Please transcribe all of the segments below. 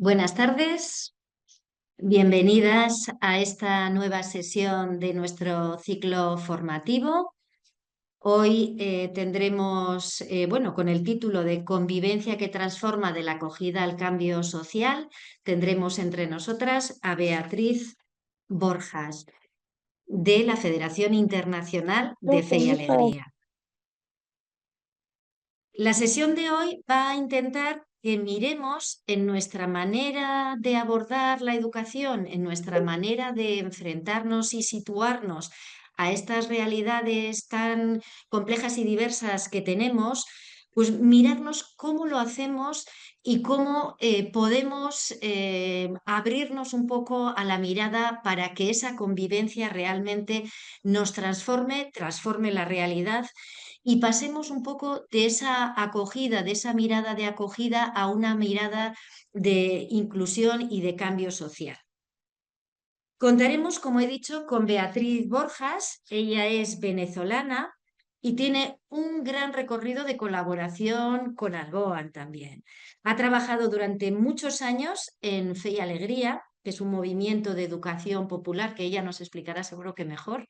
Buenas tardes, bienvenidas a esta nueva sesión de nuestro ciclo formativo. Hoy tendremos, con el título de Convivencia que transforma de la acogida al cambio social, tendremos entre nosotras a Beatriz Borjas, de la Federación Internacional de Fe y Alegría. La sesión de hoy va a intentar que miremos en nuestra manera de abordar la educación, en nuestra manera de enfrentarnos y situarnos a estas realidades tan complejas y diversas que tenemos, pues mirarnos cómo lo hacemos y cómo podemos abrirnos un poco a la mirada para que esa convivencia realmente nos transforme la realidad y pasemos un poco de esa acogida, de esa mirada de acogida a una mirada de inclusión y de cambio social. Contaremos, como he dicho, con Beatriz Borjas. Ella es venezolana y tiene un gran recorrido de colaboración con Alboan también. Ha trabajado durante muchos años en Fe y Alegría, que es un movimiento de educación popular que ella nos explicará seguro que mejor,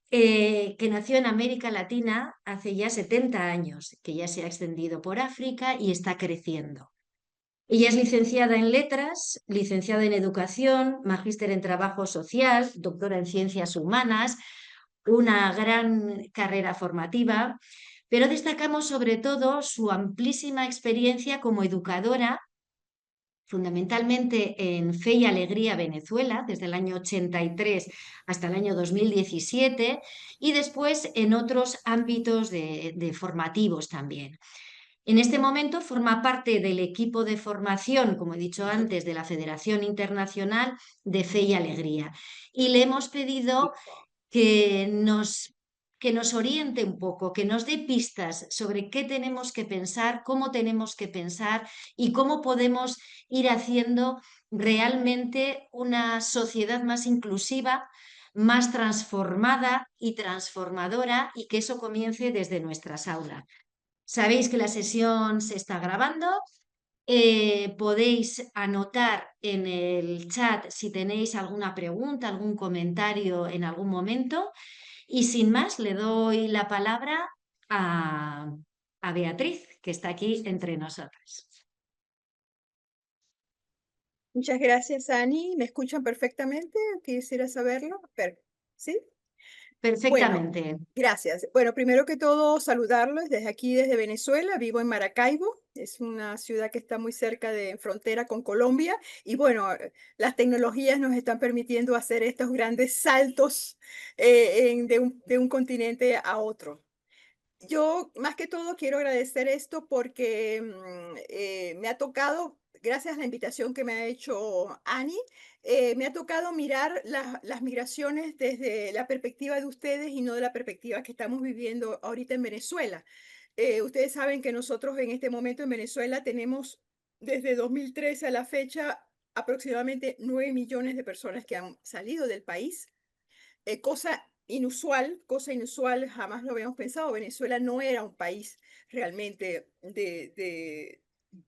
que nació en América Latina hace ya 70 años, que ya se ha extendido por África y está creciendo. Ella es licenciada en Letras, licenciada en Educación, magíster en Trabajo Social, doctora en Ciencias Humanas, una gran carrera formativa, pero destacamos sobre todo su amplísima experiencia como educadora, fundamentalmente en Fe y Alegría Venezuela, desde el año 83 hasta el año 2017, y después en otros ámbitos de formativos también. En este momento forma parte del equipo de formación, como he dicho antes, de la Federación Internacional de Fe y Alegría. Y le hemos pedido que nos oriente un poco, que nos dé pistas sobre qué tenemos que pensar, cómo tenemos que pensar y cómo podemos ir haciendo realmente una sociedad más inclusiva, más transformada y transformadora, y que eso comience desde nuestras aulas. Sabéis que la sesión se está grabando. Podéis anotar en el chat si tenéis alguna pregunta, algún comentario en algún momento. Y sin más, le doy la palabra a, a Beatriz, que está aquí entre nosotras. Muchas gracias, Ani. ¿Me escuchan perfectamente? Quisiera saberlo. ¿Sí? Bueno, Perfectamente. gracias. Bueno, primero que todo, saludarlos desde aquí, desde Venezuela. Vivo en Maracaibo. Es una ciudad que está muy cerca de frontera con Colombia. Y bueno, las tecnologías nos están permitiendo hacer estos grandes saltos de un continente a otro. Yo, más que todo, quiero agradecer esto porque me ha tocado, gracias a la invitación que me ha hecho Ani, me ha tocado mirar las migraciones desde la perspectiva de ustedes y no de la perspectiva que estamos viviendo ahorita en Venezuela. Ustedes saben que nosotros en este momento en Venezuela tenemos desde 2013 a la fecha aproximadamente 9 millones de personas que han salido del país, cosa inusual, jamás lo habíamos pensado. Venezuela no era un país realmente de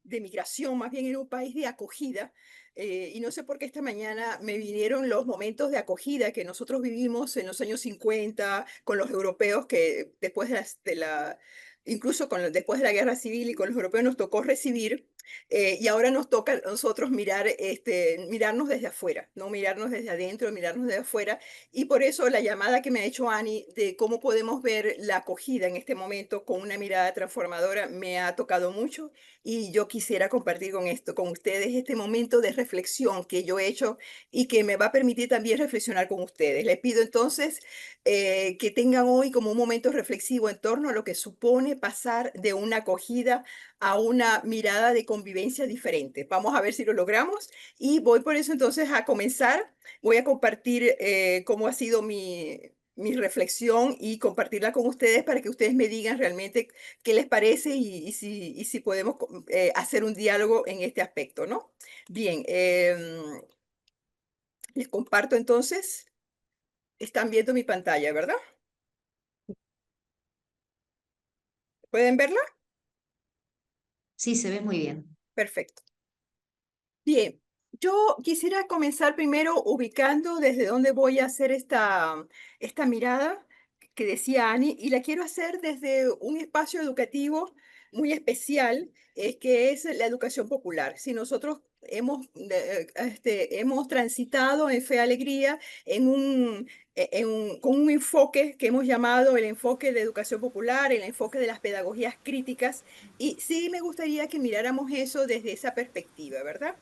migración, más bien era un país de acogida. Y no sé por qué esta mañana me vinieron los momentos de acogida que nosotros vivimos en los años 50 con los europeos, que después incluso después de la guerra civil y con los europeos nos tocó recibir. Y ahora nos toca a nosotros mirarnos desde afuera, no mirarnos desde adentro, mirarnos desde afuera. Y por eso la llamada que me ha hecho Ani de cómo podemos ver la acogida en este momento con una mirada transformadora me ha tocado mucho, y yo quisiera compartir con ustedes este momento de reflexión que yo he hecho y que me va a permitir también reflexionar con ustedes. Les pido entonces que tengan hoy como un momento reflexivo en torno a lo que supone pasar de una acogida a una mirada de convivencia diferente. Vamos a ver si lo logramos, y voy por eso entonces a comenzar. Voy a compartir cómo ha sido mi reflexión y compartirla con ustedes para que ustedes me digan realmente qué les parece y si podemos hacer un diálogo en este aspecto, ¿no? Bien, les comparto entonces. Están viendo mi pantalla, ¿verdad? ¿Pueden verla? Sí, se ve muy bien. Perfecto. Bien, yo quisiera comenzar primero ubicando desde dónde voy a hacer esta mirada que decía Annie, y la quiero hacer desde un espacio educativo muy especial, que es la educación popular. Si nosotros hemos transitado en Fe Alegría con un enfoque que hemos llamado el enfoque de educación popular, el enfoque de las pedagogías críticas, y sí me gustaría que miráramos eso desde esa perspectiva, ¿verdad?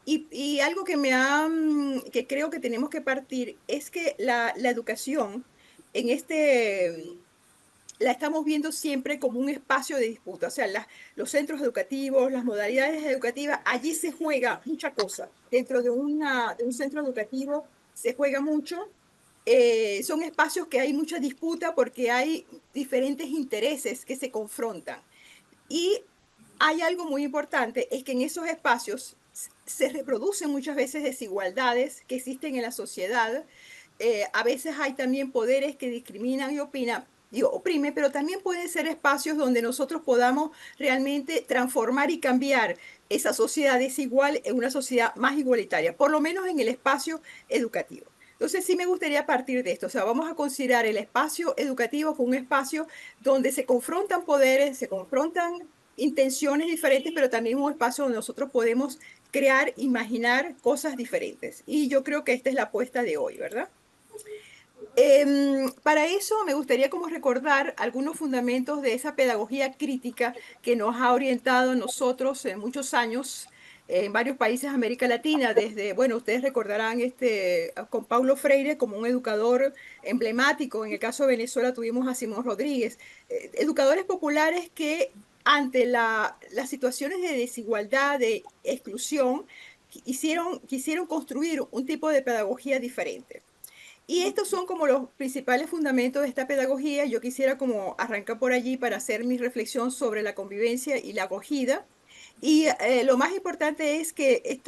Y algo que creo que tenemos que partir es que la educación en la estamos viendo siempre como un espacio de disputa. O sea, los centros educativos, las modalidades educativas, allí se juega mucha cosa. Dentro de un centro educativo se juega mucho. Son espacios que hay mucha disputa porque hay diferentes intereses que se confrontan. Y hay algo muy importante, es que en esos espacios se reproducen muchas veces desigualdades que existen en la sociedad. A veces hay también poderes que discriminan y oprimen, pero también pueden ser espacios donde nosotros podamos realmente transformar y cambiar esa sociedad desigual en una sociedad más igualitaria, por lo menos en el espacio educativo. Entonces sí me gustaría partir de esto, o sea, vamos a considerar el espacio educativo como un espacio donde se confrontan poderes, se confrontan intenciones diferentes, pero también un espacio donde nosotros podemos crear, imaginar cosas diferentes. Y yo creo que esta es la apuesta de hoy, ¿verdad? Para eso me gustaría como recordar algunos fundamentos de esa pedagogía crítica que nos ha orientado a nosotros en muchos años en varios países de América Latina, desde, bueno, ustedes recordarán con Paulo Freire como un educador emblemático. En el caso de Venezuela tuvimos a Simón Rodríguez, educadores populares que ante las situaciones de desigualdad, de exclusión, quisieron construir un tipo de pedagogía diferente. Y estos son como los principales fundamentos de esta pedagogía. Yo quisiera como arrancar por allí para hacer mi reflexión sobre la convivencia y la acogida. Y lo más importante es que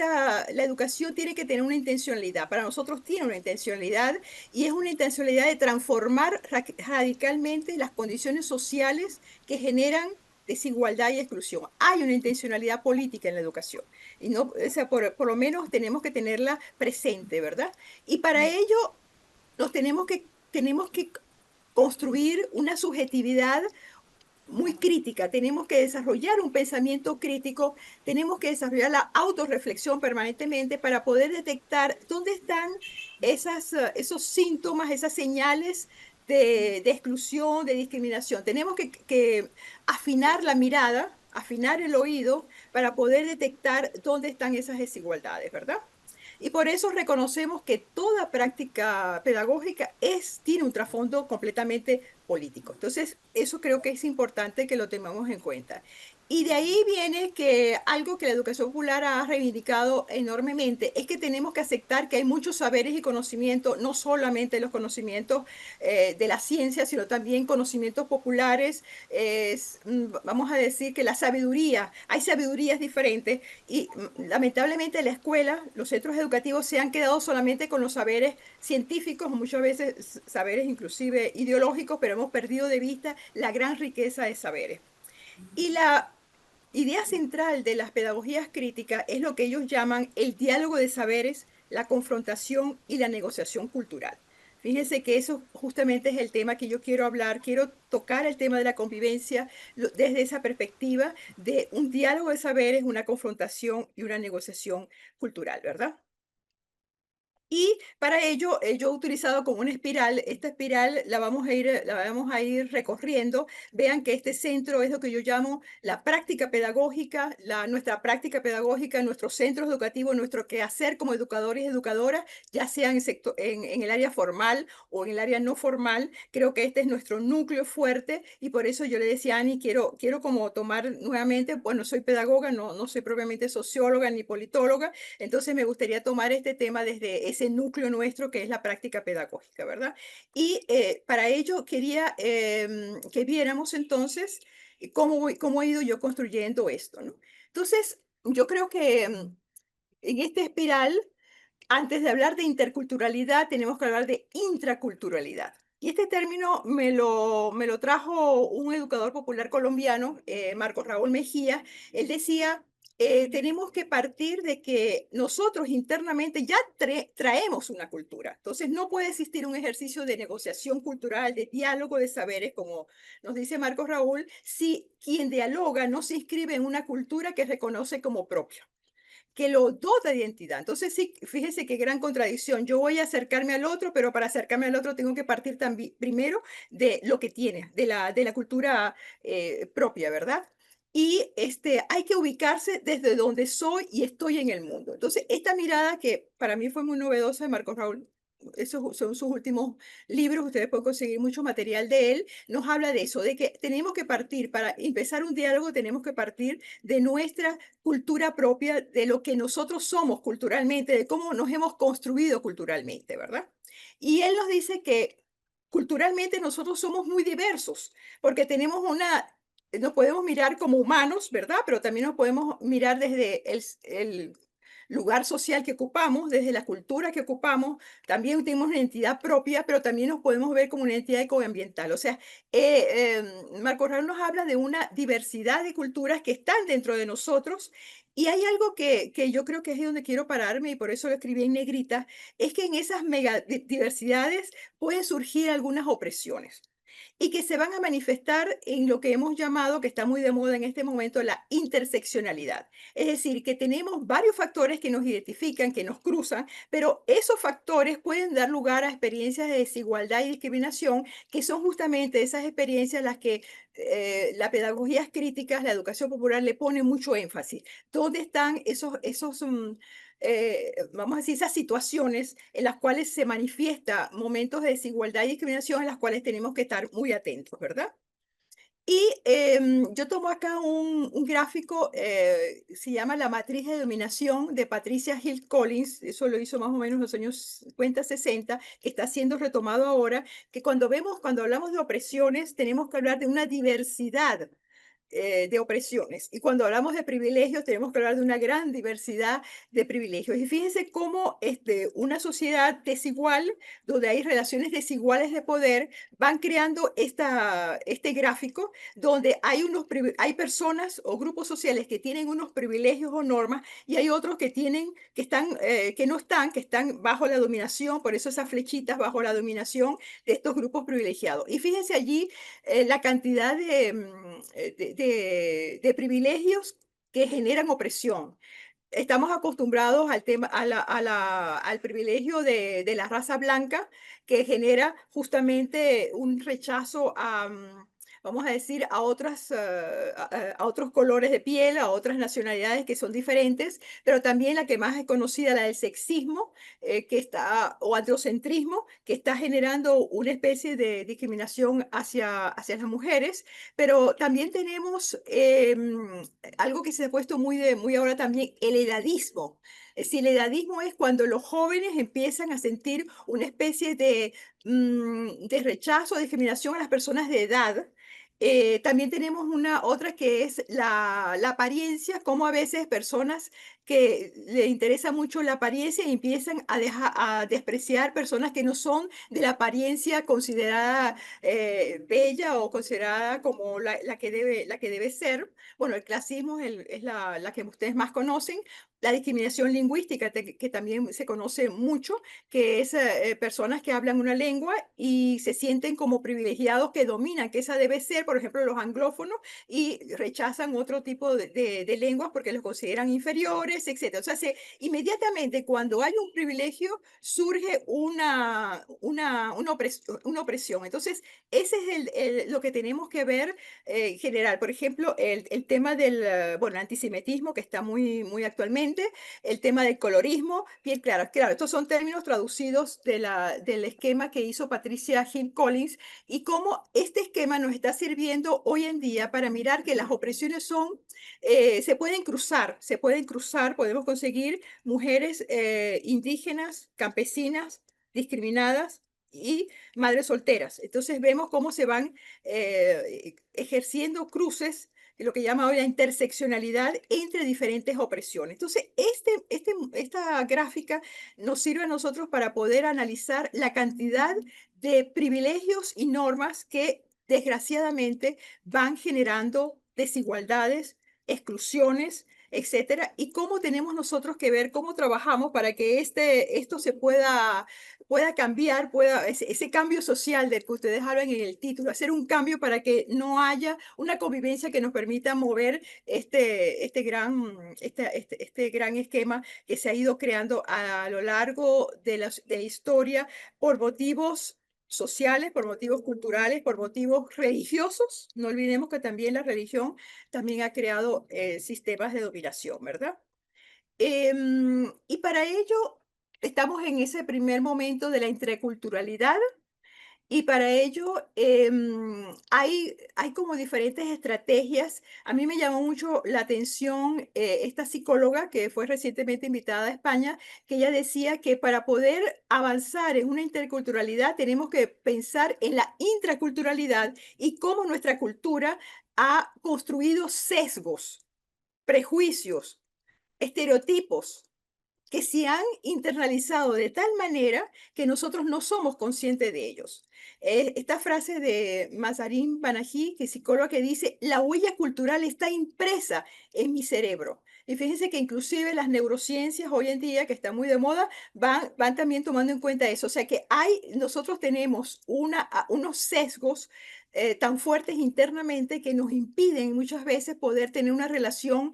la educación tiene que tener una intencionalidad. Para nosotros tiene una intencionalidad y es una intencionalidad de transformar radicalmente las condiciones sociales que generan desigualdad y exclusión. Hay una intencionalidad política en la educación y no, o sea, por lo menos tenemos que tenerla presente, ¿verdad? Y para ello tenemos que construir una subjetividad muy crítica, tenemos que desarrollar un pensamiento crítico, tenemos que desarrollar la autorreflexión permanentemente para poder detectar dónde están esos síntomas, esas señales de exclusión, de discriminación. Tenemos que afinar la mirada, afinar el oído para poder detectar dónde están esas desigualdades, ¿verdad? Y por eso reconocemos que toda práctica pedagógica tiene un trasfondo completamente político. Entonces, eso creo que es importante que lo tengamos en cuenta. Y de ahí viene que algo que la educación popular ha reivindicado enormemente es que tenemos que aceptar que hay muchos saberes y conocimientos, no solamente los conocimientos de la ciencia, sino también conocimientos populares. Vamos a decir que la sabiduría, hay sabidurías diferentes y lamentablemente la escuela, los centros educativos se han quedado solamente con los saberes científicos, muchas veces saberes inclusive ideológicos, pero hemos perdido de vista la gran riqueza de saberes. Y la idea central de las pedagogías críticas es lo que ellos llaman el diálogo de saberes, la confrontación y la negociación cultural. Fíjense que eso justamente es el tema que yo quiero hablar. Quiero tocar el tema de la convivencia desde esa perspectiva de un diálogo de saberes, una confrontación y una negociación cultural, ¿verdad? Y para ello, yo he utilizado como una espiral, esta espiral la vamos a ir recorriendo. Vean que este centro es lo que yo llamo la práctica pedagógica, nuestra práctica pedagógica, nuestros centros educativos, nuestro quehacer como educadores y educadoras, ya sea en el área formal o en el área no formal. Creo que este es nuestro núcleo fuerte y por eso yo le decía a Ani, quiero como tomar nuevamente, bueno, soy pedagoga, no soy propiamente socióloga ni politóloga, entonces me gustaría tomar este tema desde ese núcleo nuestro que es la práctica pedagógica, ¿verdad? Y para ello quería que viéramos entonces cómo he ido yo construyendo esto, ¿no? Entonces, yo creo que en esta espiral, antes de hablar de interculturalidad, tenemos que hablar de intraculturalidad. Y este término me lo trajo un educador popular colombiano, Marco Raúl Mejía. Él decía tenemos que partir de que nosotros internamente ya traemos una cultura. Entonces, no puede existir un ejercicio de negociación cultural, de diálogo de saberes, como nos dice Marcos Raúl, si quien dialoga no se inscribe en una cultura que reconoce como propia, que lo dota de identidad. Entonces, sí, fíjese qué gran contradicción. Yo voy a acercarme al otro, pero para acercarme al otro tengo que partir también primero de lo que tiene, de la cultura propia, ¿verdad? Y hay que ubicarse desde donde soy y estoy en el mundo. Entonces, esta mirada que para mí fue muy novedosa de Marcos Raúl, esos son sus últimos libros, ustedes pueden conseguir mucho material de él, nos habla de eso, de que tenemos que partir, para empezar un diálogo, tenemos que partir de nuestra cultura propia, de lo que nosotros somos culturalmente, de cómo nos hemos construido culturalmente, ¿verdad? Y él nos dice que culturalmente nosotros somos muy diversos, porque nos podemos mirar como humanos, ¿verdad? Pero también nos podemos mirar desde el lugar social que ocupamos, desde la cultura que ocupamos, también tenemos una identidad propia, pero también nos podemos ver como una identidad ecoambiental. O sea, Marco Aurelio nos habla de una diversidad de culturas que están dentro de nosotros y hay algo que yo creo que es ahí donde quiero pararme y por eso lo escribí en negrita, es que en esas mega diversidades pueden surgir algunas opresiones y que se van a manifestar en lo que hemos llamado, que está muy de moda en este momento, la interseccionalidad. Es decir, que tenemos varios factores que nos identifican, que nos cruzan, pero esos factores pueden dar lugar a experiencias de desigualdad y discriminación, que son justamente esas experiencias las que la pedagogías críticas, la educación popular le pone mucho énfasis. ¿Dónde están vamos a decir, esas situaciones en las cuales se manifiesta momentos de desigualdad y discriminación en las cuales tenemos que estar muy atentos, ¿verdad? Y yo tomo acá un gráfico, se llama La matriz de dominación de Patricia Hill Collins, eso lo hizo más o menos en los años 50, 60, que está siendo retomado ahora, que cuando hablamos de opresiones, tenemos que hablar de una diversidad de opresiones. Y cuando hablamos de privilegios, tenemos que hablar de una gran diversidad de privilegios. Y fíjense cómo una sociedad desigual, donde hay relaciones desiguales de poder, van creando este gráfico donde hay personas o grupos sociales que tienen unos privilegios o normas y hay otros que están bajo la dominación, por eso esas flechitas bajo la dominación de estos grupos privilegiados. Y fíjense allí la cantidad de privilegios que generan opresión. Estamos acostumbrados al tema, al privilegio de la raza blanca, que genera justamente un rechazo vamos a decir, a otros colores de piel, a otras nacionalidades que son diferentes, pero también la que más es conocida, la del sexismo, o androcentrismo, que está generando una especie de discriminación hacia las mujeres, pero también tenemos algo que se ha puesto muy ahora también, el edadismo. Es decir, el edadismo es cuando los jóvenes empiezan a sentir una especie de rechazo, discriminación a las personas de edad. También tenemos una otra que es la apariencia, como a veces personas que le interesa mucho la apariencia y empiezan a despreciar personas que no son de la apariencia considerada bella o considerada como la que debe ser. Bueno, el clasismo es la que ustedes más conocen. La discriminación lingüística, que también se conoce mucho, que es personas que hablan una lengua y se sienten como privilegiados que dominan, que esa debe ser, por ejemplo, los anglófonos, y rechazan otro tipo de lenguas porque los consideran inferiores, etcétera. O sea, inmediatamente cuando hay un privilegio surge una opresión. Entonces, ese es lo que tenemos que ver en general. Por ejemplo, el tema del antisemitismo que está muy actualmente, el tema del colorismo, bien claro, claro, estos son términos traducidos del esquema que hizo Patricia Hill Collins y cómo este esquema nos está sirviendo hoy en día para mirar que las opresiones se pueden cruzar, podemos conseguir mujeres indígenas, campesinas, discriminadas y madres solteras. Entonces vemos cómo se van ejerciendo cruces, lo que llama hoy la interseccionalidad entre diferentes opresiones. Entonces, esta gráfica nos sirve a nosotros para poder analizar la cantidad de privilegios y normas que desgraciadamente van generando desigualdades, exclusiones, etcétera, y cómo tenemos nosotros que ver cómo trabajamos para que esto pueda cambiar, ese cambio social del que ustedes hablan en el título, hacer un cambio para que no haya una convivencia que nos permita mover este gran esquema que se ha ido creando a lo largo de la historia por motivos sociales, por motivos culturales, por motivos religiosos. No olvidemos que también la religión también ha creado sistemas de dominación, ¿verdad? Y para ello estamos en ese primer momento de la interculturalidad y para ello, hay como diferentes estrategias. A mí me llamó mucho la atención esta psicóloga que fue recientemente invitada a España, que ella decía que para poder avanzar en una interculturalidad tenemos que pensar en la intraculturalidad y cómo nuestra cultura ha construido sesgos, prejuicios, estereotipos que se han internalizado de tal manera que nosotros no somos conscientes de ellos. Esta frase de Mazarin Banají, que es psicóloga, que dice, la huella cultural está impresa en mi cerebro. Y fíjense que inclusive las neurociencias hoy en día, que están muy de moda, van también tomando en cuenta eso. O sea que nosotros tenemos unos sesgos tan fuertes internamente que nos impiden muchas veces poder tener una relación,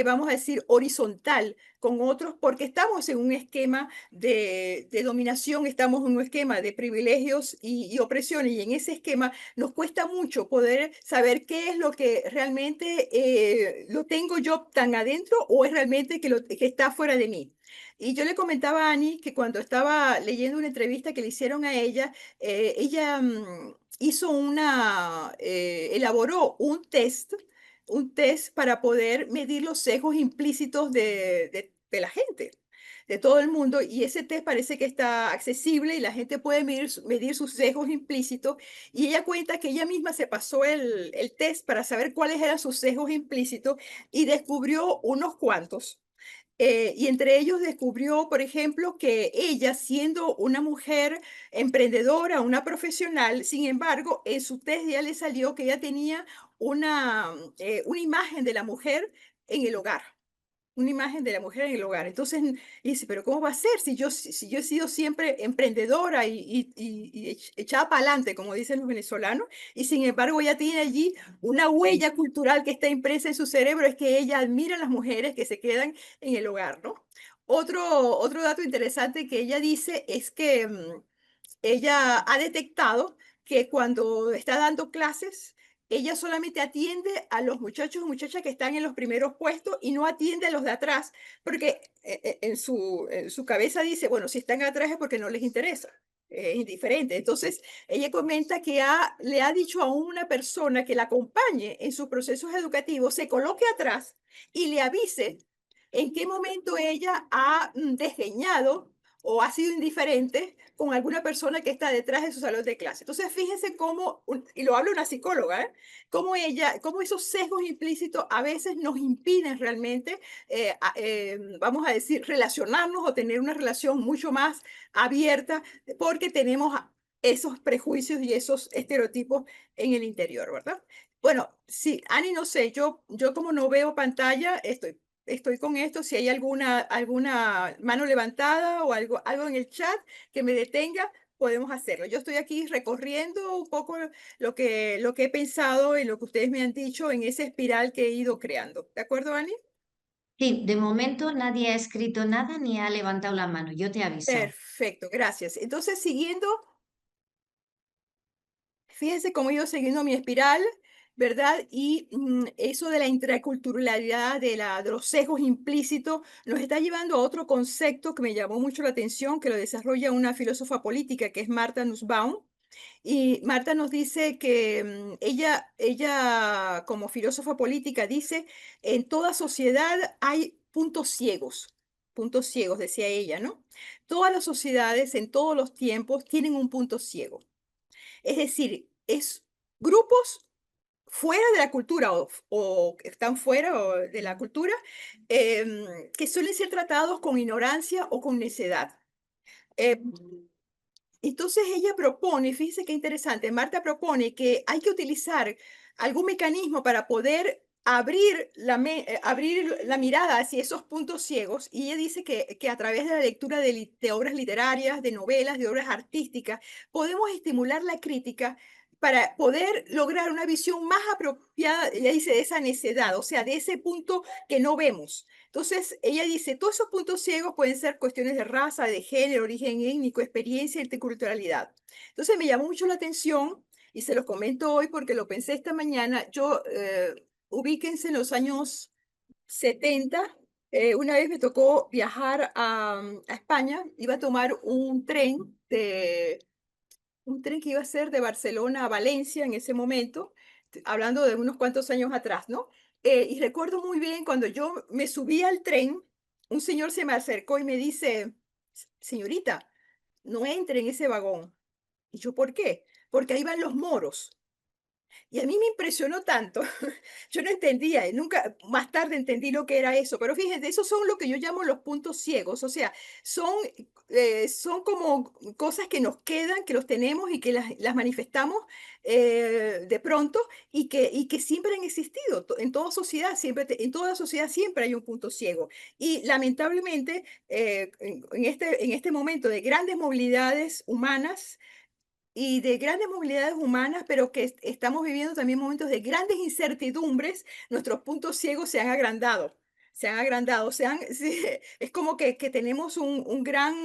vamos a decir, horizontal con otros, porque estamos en un esquema de dominación, estamos en un esquema de privilegios y opresiones, y en ese esquema nos cuesta mucho poder saber qué es lo que realmente lo tengo yo tan adentro o es realmente que está fuera de mí. Y yo le comentaba a Annie que cuando estaba leyendo una entrevista que le hicieron a ella, ella elaboró un test para poder medir los sesgos implícitos de la gente, de todo el mundo, y ese test parece que está accesible y la gente puede medir sus sesgos implícitos, y ella cuenta que ella misma se pasó el test para saber cuáles eran sus sesgos implícitos y descubrió unos cuantos. Y entre ellos descubrió, por ejemplo, que ella, siendo una mujer emprendedora, una profesional, sin embargo, en su test ya le salió que ella tenía una imagen de la mujer en el hogar. Una imagen de la mujer en el hogar. Entonces, y dice, pero ¿cómo va a ser si yo he sido siempre emprendedora y echada para adelante, como dicen los venezolanos, y sin embargo ella tiene allí una huella cultural que está impresa en su cerebro, es que ella admira a las mujeres que se quedan en el hogar, ¿no? Otro dato interesante que ella dice es que ella ha detectado que cuando está dando clases, ella solamente atiende a los muchachos y muchachas que están en los primeros puestos y no atiende a los de atrás, porque en su cabeza dice, bueno, si están atrás es porque no les interesa, es indiferente. Entonces, ella comenta que le ha dicho a una persona que la acompañe en sus procesos educativos, se coloque atrás y le avise en qué momento ella ha desdeñado o ha sido indiferente con alguna persona que está detrás de su salón de clase. Entonces, fíjense cómo, y lo habla una psicóloga, cómo esos sesgos implícitos a veces nos impiden realmente, vamos a decir, relacionarnos o tener una relación mucho más abierta, porque tenemos esos prejuicios y esos estereotipos en el interior, ¿verdad? Bueno, sí, Ani, no sé, yo como no veo pantalla, estoy con esto. Si hay alguna mano levantada o algo en el chat que me detenga, podemos hacerlo. Yo estoy aquí recorriendo un poco lo que he pensado y lo que ustedes me han dicho en esa espiral que he ido creando. ¿De acuerdo, Ani? Sí, de momento nadie ha escrito nada ni ha levantado la mano. Yo te aviso. Perfecto, gracias. Entonces, siguiendo, fíjense cómo he ido siguiendo mi espiral, ¿verdad? Y eso de la intraculturalidad, de los sesgos implícitos, nos está llevando a otro concepto que me llamó mucho la atención, que lo desarrolla una filósofa política que es Marta Nussbaum. Y Marta nos dice que ella como filósofa política dice, en toda sociedad hay puntos ciegos, decía ella, ¿no? Todas las sociedades en todos los tiempos tienen un punto ciego. Es decir, es grupos fuera de la cultura o que están fuera de la cultura, que suelen ser tratados con ignorancia o con necedad. Eh, entonces ella propone, fíjense qué interesante, Marta propone que hay que utilizar algún mecanismo para poder abrir la mirada hacia esos puntos ciegos, y ella dice que a través de la lectura de obras literarias, de novelas, de obras artísticas, podemos estimular la crítica para poder lograr una visión más apropiada, ella dice, de esa necedad, o sea, de ese punto que no vemos. Entonces, ella dice, todos esos puntos ciegos pueden ser cuestiones de raza, de género, origen étnico, experiencia, interculturalidad. Entonces, me llamó mucho la atención y se los comento hoy porque lo pensé esta mañana. Ubíquense en los años 70. Una vez me tocó viajar a España, iba a tomar un tren que iba a ser de Barcelona a Valencia en ese momento, hablando de unos cuantos años atrás, ¿no? Y recuerdo muy bien cuando yo me subí al tren, un señor se me acercó y me dice, Señorita, no entre en ese vagón". Y yo, ¿por qué? Porque ahí van los moros. Y a mí me impresionó tanto, yo no entendía, nunca, más tarde entendí lo que era eso, pero fíjense, esos son lo que yo llamo los puntos ciegos, o sea, son, son como cosas que nos quedan, que los tenemos y que las manifestamos de pronto y que siempre han existido en toda sociedad, en toda sociedad siempre hay un punto ciego. Y lamentablemente, en este momento de grandes movilidades humanas, y de grandes movilidades humanas, pero que estamos viviendo también momentos de grandes incertidumbres, nuestros puntos ciegos se han agrandado, sí, es como que tenemos un gran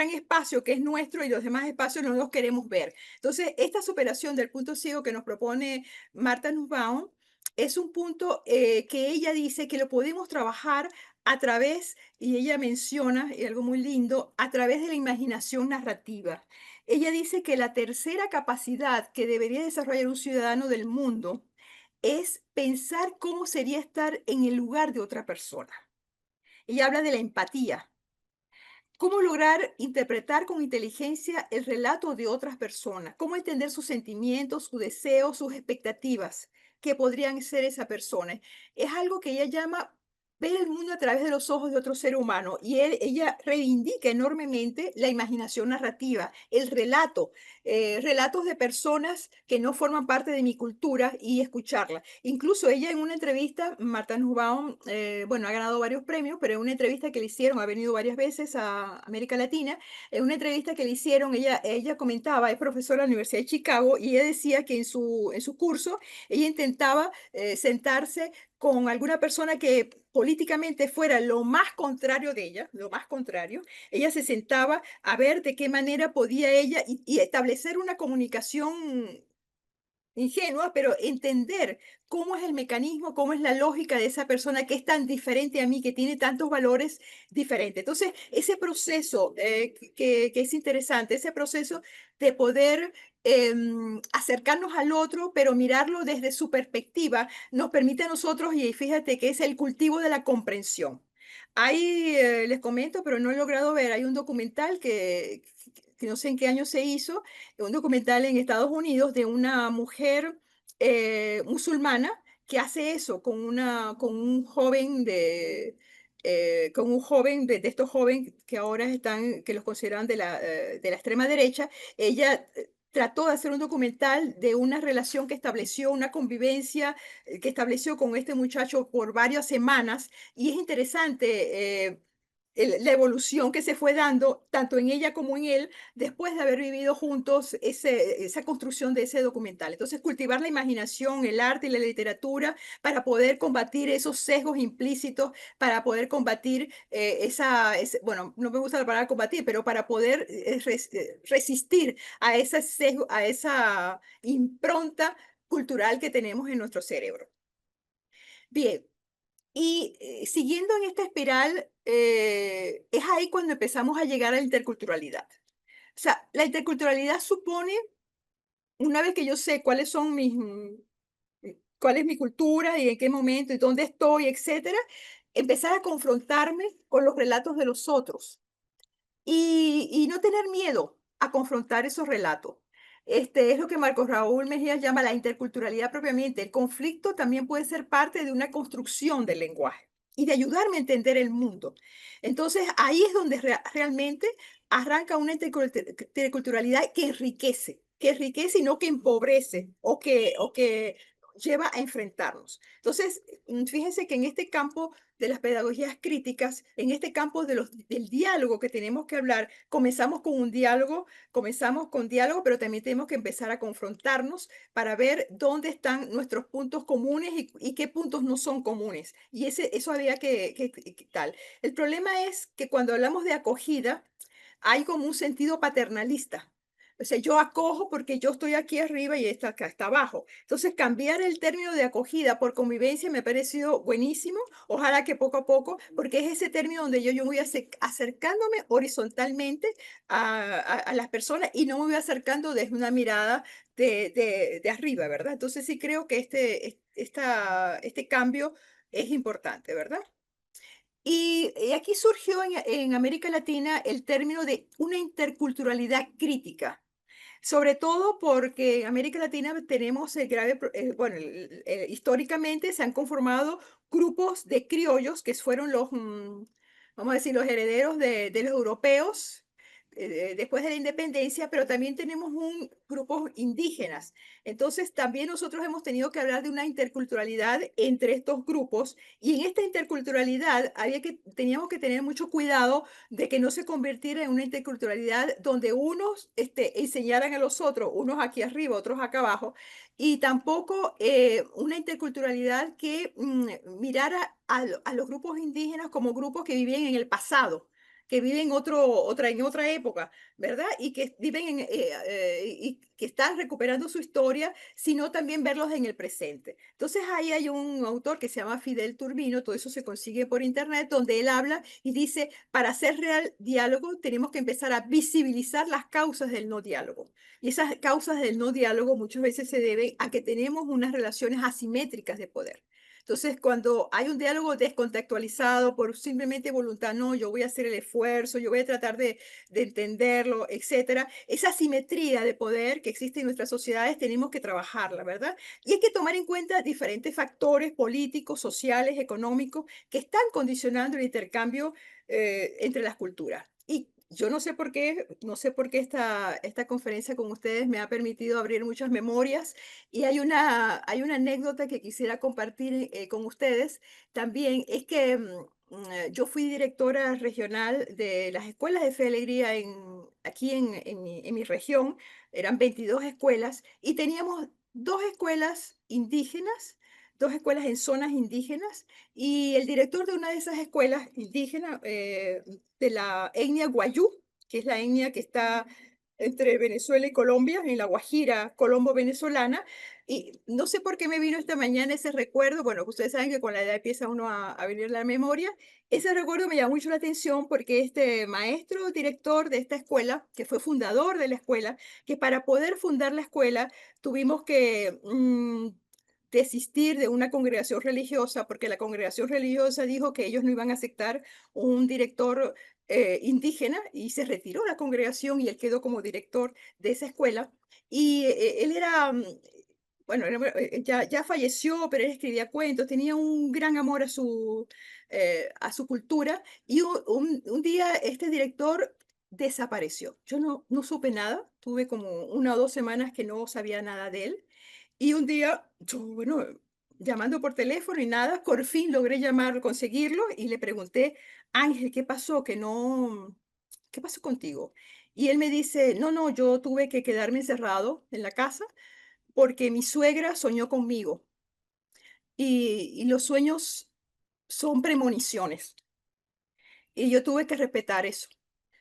espacio que es nuestro y los demás espacios no los queremos ver. Entonces, esta superación del punto ciego que nos propone Marta Nussbaum es un punto que ella dice que lo podemos trabajar a través, y ella menciona, y algo muy lindo, a través de la imaginación narrativa. Ella dice que la tercera capacidad que debería desarrollar un ciudadano del mundo es pensar cómo sería estar en el lugar de otra persona. Ella habla de la empatía. ¿Cómo lograr interpretar con inteligencia el relato de otras personas? ¿Cómo entender sus sentimientos, sus deseos, sus expectativas? ¿Qué podrían ser esa persona? Es algo que ella llama ver el mundo a través de los ojos de otro ser humano. Y ella reivindica enormemente la imaginación narrativa, el relato, relatos de personas que no forman parte de mi cultura y escucharla. Incluso ella en una entrevista, Marta Nussbaum, bueno, ha ganado varios premios, pero en una entrevista que le hicieron, ha venido varias veces a América Latina, en una entrevista que le hicieron, ella comentaba, es profesora de la Universidad de Chicago, y ella decía que en su curso, ella intentaba sentarse con alguna persona que políticamente fuera lo más contrario de ella, lo más contrario, ella se sentaba a ver de qué manera podía ella y establecer una comunicación ingenua, pero entender cómo es el mecanismo, cómo es la lógica de esa persona que es tan diferente a mí, que tiene tantos valores diferentes. Entonces, ese proceso que es interesante, ese proceso de poder acercarnos al otro, pero mirarlo desde su perspectiva, nos permite a nosotros, y fíjate que es el cultivo de la comprensión. Hay, les comento, pero no he logrado ver, hay un documental que no sé en qué año se hizo, un documental en Estados Unidos de una mujer musulmana que hace eso con un joven de estos jóvenes que ahora están, que los consideran de la extrema derecha. Ella trató de hacer un documental de una relación que estableció, una convivencia que estableció con este muchacho por varias semanas, y es interesante la evolución que se fue dando tanto en ella como en él después de haber vivido juntos esa construcción de ese documental. Entonces, cultivar la imaginación, el arte y la literatura para poder combatir esos sesgos implícitos, para poder combatir bueno, no me gusta la palabra combatir, pero para poder resistir a ese sesgo, a esa impronta cultural que tenemos en nuestro cerebro. Bien, y siguiendo en esta espiral, es ahí cuando empezamos a llegar a la interculturalidad. O sea, la interculturalidad supone, una vez que yo sé cuáles son cuál es mi cultura y en qué momento y dónde estoy, etcétera, empezar a confrontarme con los relatos de los otros y no tener miedo a confrontar esos relatos. Es lo que Marcos Raúl Mejía llama la interculturalidad propiamente. El conflicto también puede ser parte de una construcción del lenguaje y de ayudarme a entender el mundo. Entonces, ahí es donde realmente arranca una interculturalidad que enriquece y no que empobrece o que lleva a enfrentarnos. Entonces, fíjense que en este campo de las pedagogías críticas, en este campo del diálogo que tenemos que hablar, comenzamos con diálogo, pero también tenemos que empezar a confrontarnos para ver dónde están nuestros puntos comunes y qué puntos no son comunes. Y eso había que tal. El problema es que cuando hablamos de acogida, hay como un sentido paternalista. O sea, yo acojo porque yo estoy aquí arriba y esta acá está abajo. Entonces, cambiar el término de acogida por convivencia me ha parecido buenísimo. Ojalá que poco a poco, porque es ese término donde yo voy acercándome horizontalmente a las personas y no me voy acercando desde una mirada de arriba, ¿verdad? Entonces, sí creo que este cambio es importante, ¿verdad? Y aquí surgió en América Latina el término de una interculturalidad crítica. Sobre todo porque en América Latina tenemos el grave, bueno, históricamente se han conformado grupos de criollos que fueron vamos a decir, los herederos de los europeos después de la independencia, pero también tenemos un grupos indígenas. Entonces, también nosotros hemos tenido que hablar de una interculturalidad entre estos grupos y en esta interculturalidad teníamos que tener mucho cuidado de que no se convirtiera en una interculturalidad donde unos enseñaran a los otros, unos aquí arriba, otros acá abajo, y tampoco una interculturalidad que mirara a los grupos indígenas como grupos que vivían en el pasado, que viven en otra época, ¿verdad? Y que viven y que están recuperando su historia, sino también verlos en el presente. Entonces ahí hay un autor que se llama Fidel Turbino, todo eso se consigue por internet, donde él habla y dice, para hacer real diálogo tenemos que empezar a visibilizar las causas del no diálogo. Y esas causas del no diálogo muchas veces se deben a que tenemos unas relaciones asimétricas de poder. Entonces, cuando hay un diálogo descontextualizado por simplemente voluntad, no, yo voy a hacer el esfuerzo, yo voy a tratar de entenderlo, etcétera, esa asimetría de poder que existe en nuestras sociedades tenemos que trabajarla, ¿verdad? Y hay que tomar en cuenta diferentes factores políticos, sociales, económicos que están condicionando el intercambio entre las culturas. Y yo no sé por qué esta conferencia con ustedes me ha permitido abrir muchas memorias y hay una anécdota que quisiera compartir con ustedes también. Es que yo fui directora regional de las escuelas de Fe y Alegría aquí en mi región. Eran 22 escuelas y teníamos dos escuelas en zonas indígenas, y el director de una de esas escuelas indígenas, de la etnia Guayú, que es la etnia que está entre Venezuela y Colombia, en la Guajira colombo-venezolana, y no sé por qué me vino esta mañana ese recuerdo. Bueno, ustedes saben que con la edad empieza uno a venir la memoria. Ese recuerdo me llamó mucho la atención porque este maestro director de esta escuela, que fue fundador de la escuela, que para poder fundar la escuela tuvimos que desistir de una congregación religiosa, porque la congregación religiosa dijo que ellos no iban a aceptar un director indígena, y se retiró la congregación y él quedó como director de esa escuela. Y él era, bueno, ya falleció, pero él escribía cuentos, tenía un gran amor a su cultura, y un día este director desapareció. Yo no supe nada, tuve como 1 o 2 semanas que no sabía nada de él, y un día, yo, bueno, llamando por teléfono y nada, por fin logré llamarlo, conseguirlo, y le pregunté, Ángel, ¿qué pasó? ¿Qué pasó contigo? Y él me dice, no, no, yo tuve que quedarme encerrado en la casa porque mi suegra soñó conmigo, y los sueños son premoniciones y yo tuve que respetar eso.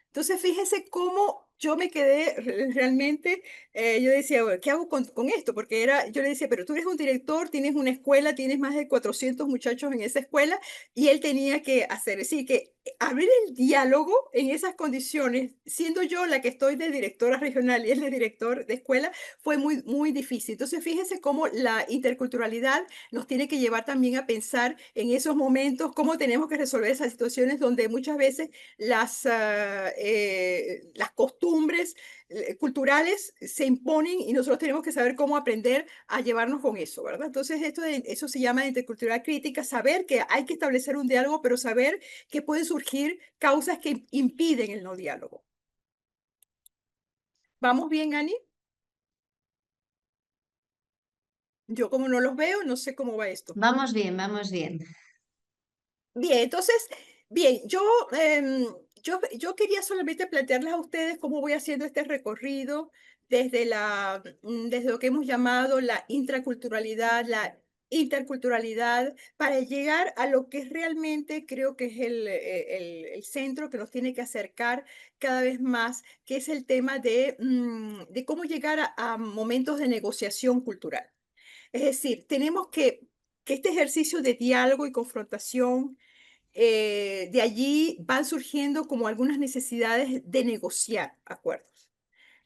Entonces, fíjese cómo yo me quedé realmente, yo decía: "Bueno, ¿qué hago con esto?". Porque yo le decía: "Pero tú eres un director, tienes una escuela, tienes más de 400 muchachos en esa escuela", y él tenía que hacer, es decir, que abrir el diálogo en esas condiciones, siendo yo la que estoy de directora regional y él de director de escuela, fue muy, muy difícil. Entonces, fíjese cómo la interculturalidad nos tiene que llevar también a pensar en esos momentos, cómo tenemos que resolver esas situaciones donde muchas veces las costumbres culturales se imponen y nosotros tenemos que saber cómo aprender a llevarnos con eso, ¿verdad? Entonces, eso se llama intercultural crítica, saber que hay que establecer un diálogo, pero saber que pueden surgir causas que impiden el no diálogo. ¿Vamos bien, Ani? Yo como no los veo, no sé cómo va esto. Vamos bien, vamos bien. Bien, entonces, bien, yo quería solamente plantearles a ustedes cómo voy haciendo este recorrido desde lo que hemos llamado la intraculturalidad, la interculturalidad, para llegar a lo que realmente creo que es el centro que nos tiene que acercar cada vez más, que es el tema de cómo llegar a momentos de negociación cultural. Es decir, tenemos que este ejercicio de diálogo y confrontación, de allí van surgiendo como algunas necesidades de negociar acuerdos.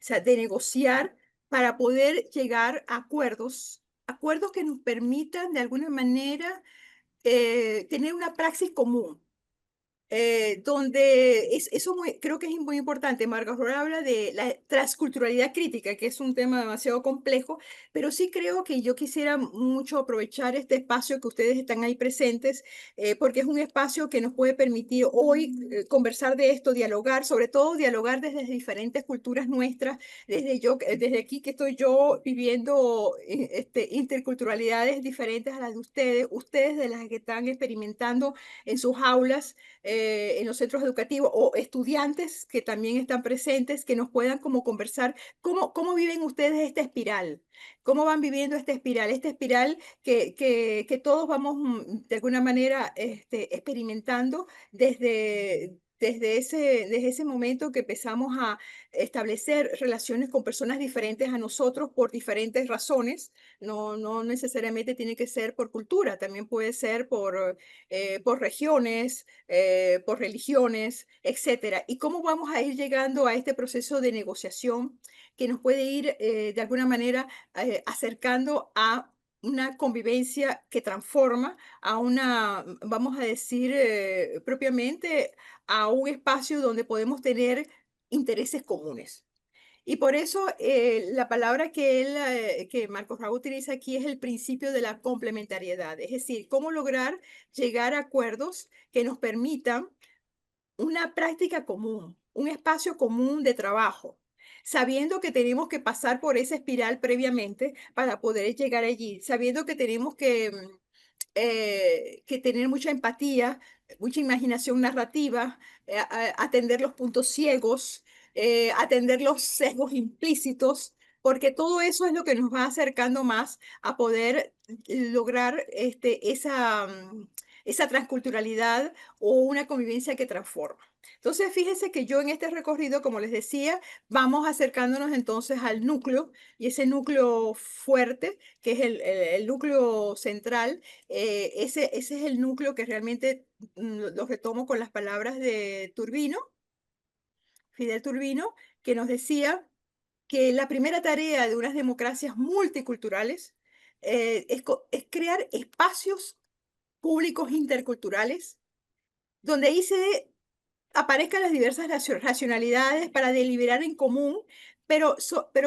O sea, de negociar para poder llegar a acuerdos, acuerdos que nos permitan de alguna manera tener una praxis común. Donde eso creo que es muy importante. Marcos Rohr habla de la transculturalidad crítica, que es un tema demasiado complejo, pero sí creo que yo quisiera mucho aprovechar este espacio que ustedes están ahí presentes, porque es un espacio que nos puede permitir hoy conversar de esto, dialogar, sobre todo dialogar desde diferentes culturas nuestras, desde aquí que estoy yo viviendo interculturalidades diferentes a las de ustedes, ustedes de las que están experimentando en sus aulas, en los centros educativos, o estudiantes que también están presentes, que nos puedan como conversar cómo viven ustedes esta espiral, cómo van viviendo esta espiral que todos vamos de alguna manera experimentando desde ese momento que empezamos a establecer relaciones con personas diferentes a nosotros por diferentes razones. No necesariamente tiene que ser por cultura, también puede ser por regiones, por religiones, etcétera. Y cómo vamos a ir llegando a este proceso de negociación que nos puede ir de alguna manera acercando a una convivencia que transforma a vamos a decir, propiamente a un espacio donde podemos tener intereses comunes. Y por eso la palabra que Marcos Raúl utiliza aquí es el principio de la complementariedad, es decir, cómo lograr llegar a acuerdos que nos permitan una práctica común, un espacio común de trabajo, sabiendo que tenemos que pasar por esa espiral previamente para poder llegar allí, sabiendo que tenemos que tener mucha empatía, mucha imaginación narrativa, atender los puntos ciegos, atender los sesgos implícitos, porque todo eso es lo que nos va acercando más a poder lograr esa transculturalidad o una convivencia que transforma. Entonces, fíjense que yo en este recorrido, como les decía, vamos acercándonos entonces al núcleo, y ese núcleo fuerte, que es el núcleo central. Ese es el núcleo que realmente lo retomo con las palabras de Turbino, Fidel Turbino, que nos decía que la primera tarea de unas democracias multiculturales es crear espacios públicos interculturales donde ahí aparezcan las diversas racionalidades para deliberar en común, pero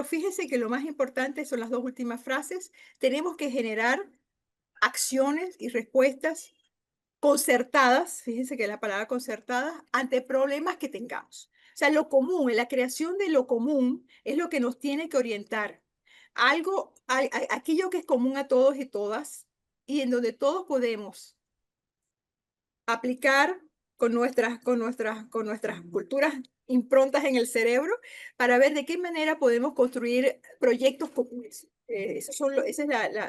fíjese que lo más importante son las dos últimas frases. Tenemos que generar acciones y respuestas concertadas, fíjense que la palabra concertadas, ante problemas que tengamos. O sea, lo común, la creación de lo común es lo que nos tiene que orientar. Aquello que es común a todos y todas, y en donde todos podemos aplicar con nuestras culturas improntas en el cerebro, para ver de qué manera podemos construir proyectos comunes. Ese es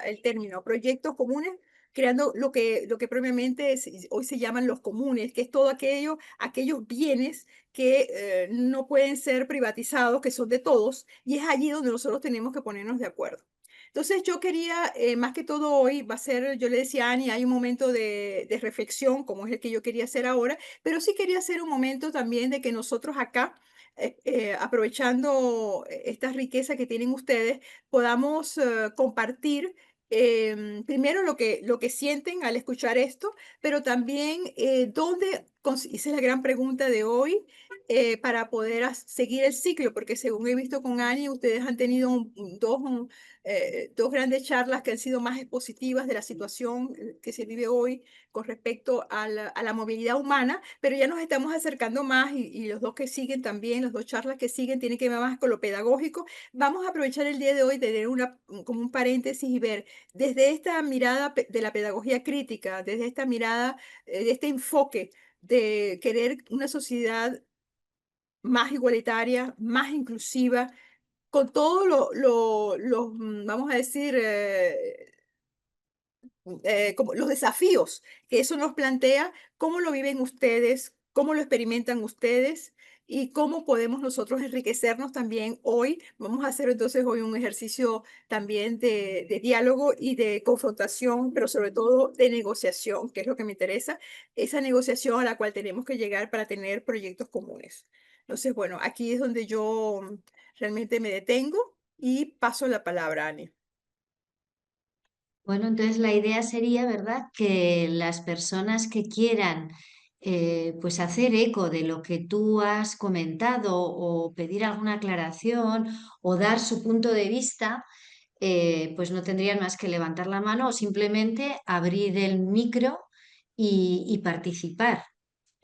el término, proyectos comunes, creando lo que propiamente hoy se llaman los comunes, que es todo aquellos bienes que no pueden ser privatizados, que son de todos, y es allí donde nosotros tenemos que ponernos de acuerdo. Entonces yo quería, más que todo hoy, va a ser, yo le decía a Ani, hay un momento de reflexión, como es el que yo quería hacer ahora, pero sí quería hacer un momento también de que nosotros acá, aprovechando esta riqueza que tienen ustedes, podamos compartir primero lo que sienten al escuchar esto, pero también esa es la gran pregunta de hoy, para poder seguir el ciclo, porque según he visto con Ani, ustedes han tenido dos grandes charlas que han sido más expositivas de la situación que se vive hoy con respecto a la movilidad humana, pero ya nos estamos acercando más y los dos que siguen también, las dos charlas que siguen tienen que ver más con lo pedagógico. Vamos a aprovechar el día de hoy de tener como un paréntesis y ver desde esta mirada de la pedagogía crítica, desde esta mirada, de este enfoque de querer una sociedad más igualitaria, más inclusiva, con todos vamos a decir, como los desafíos que eso nos plantea, cómo lo viven ustedes, cómo lo experimentan ustedes y cómo podemos nosotros enriquecernos también hoy. Vamos a hacer entonces hoy un ejercicio también de diálogo y de confrontación, pero sobre todo de negociación, que es lo que me interesa, esa negociación a la cual tenemos que llegar para tener proyectos comunes. Entonces, bueno, aquí es donde yo realmente me detengo y paso la palabra, Ani. Bueno, entonces la idea sería, ¿verdad?, que las personas que quieran pues hacer eco de lo que tú has comentado o pedir alguna aclaración o dar su punto de vista, pues no tendrían más que levantar la mano o simplemente abrir el micro y participar.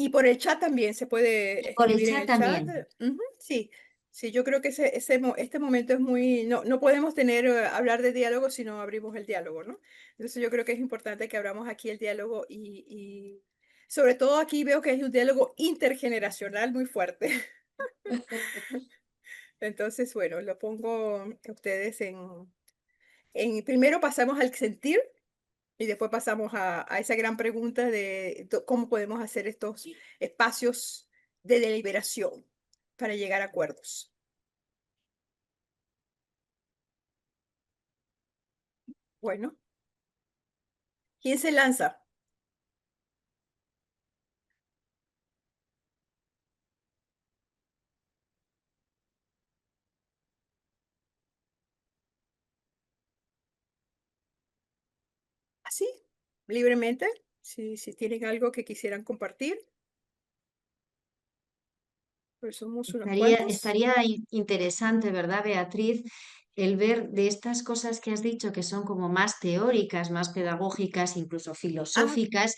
Y por el chat también se Y puede por el escribir en chat el chat. también. Ujú, sí, sí, yo creo que este momento es muy, no podemos tener, hablar de diálogo si no abrimos el diálogo, ¿no? Entonces yo creo que es importante que abramos aquí el diálogo y sobre todo aquí veo que hay un diálogo intergeneracional muy fuerte. Entonces, bueno, lo pongo a ustedes primero pasamos al sentir y después pasamos a esa gran pregunta de cómo podemos hacer estos espacios de deliberación para llegar a acuerdos. Bueno, ¿quién se lanza? Así, libremente, si tienen algo que quisieran compartir, pues somos unos cuantos. Estaría interesante, ¿verdad, Beatriz? El ver de estas cosas que has dicho que son como más teóricas, más pedagógicas, incluso Ah, filosóficas,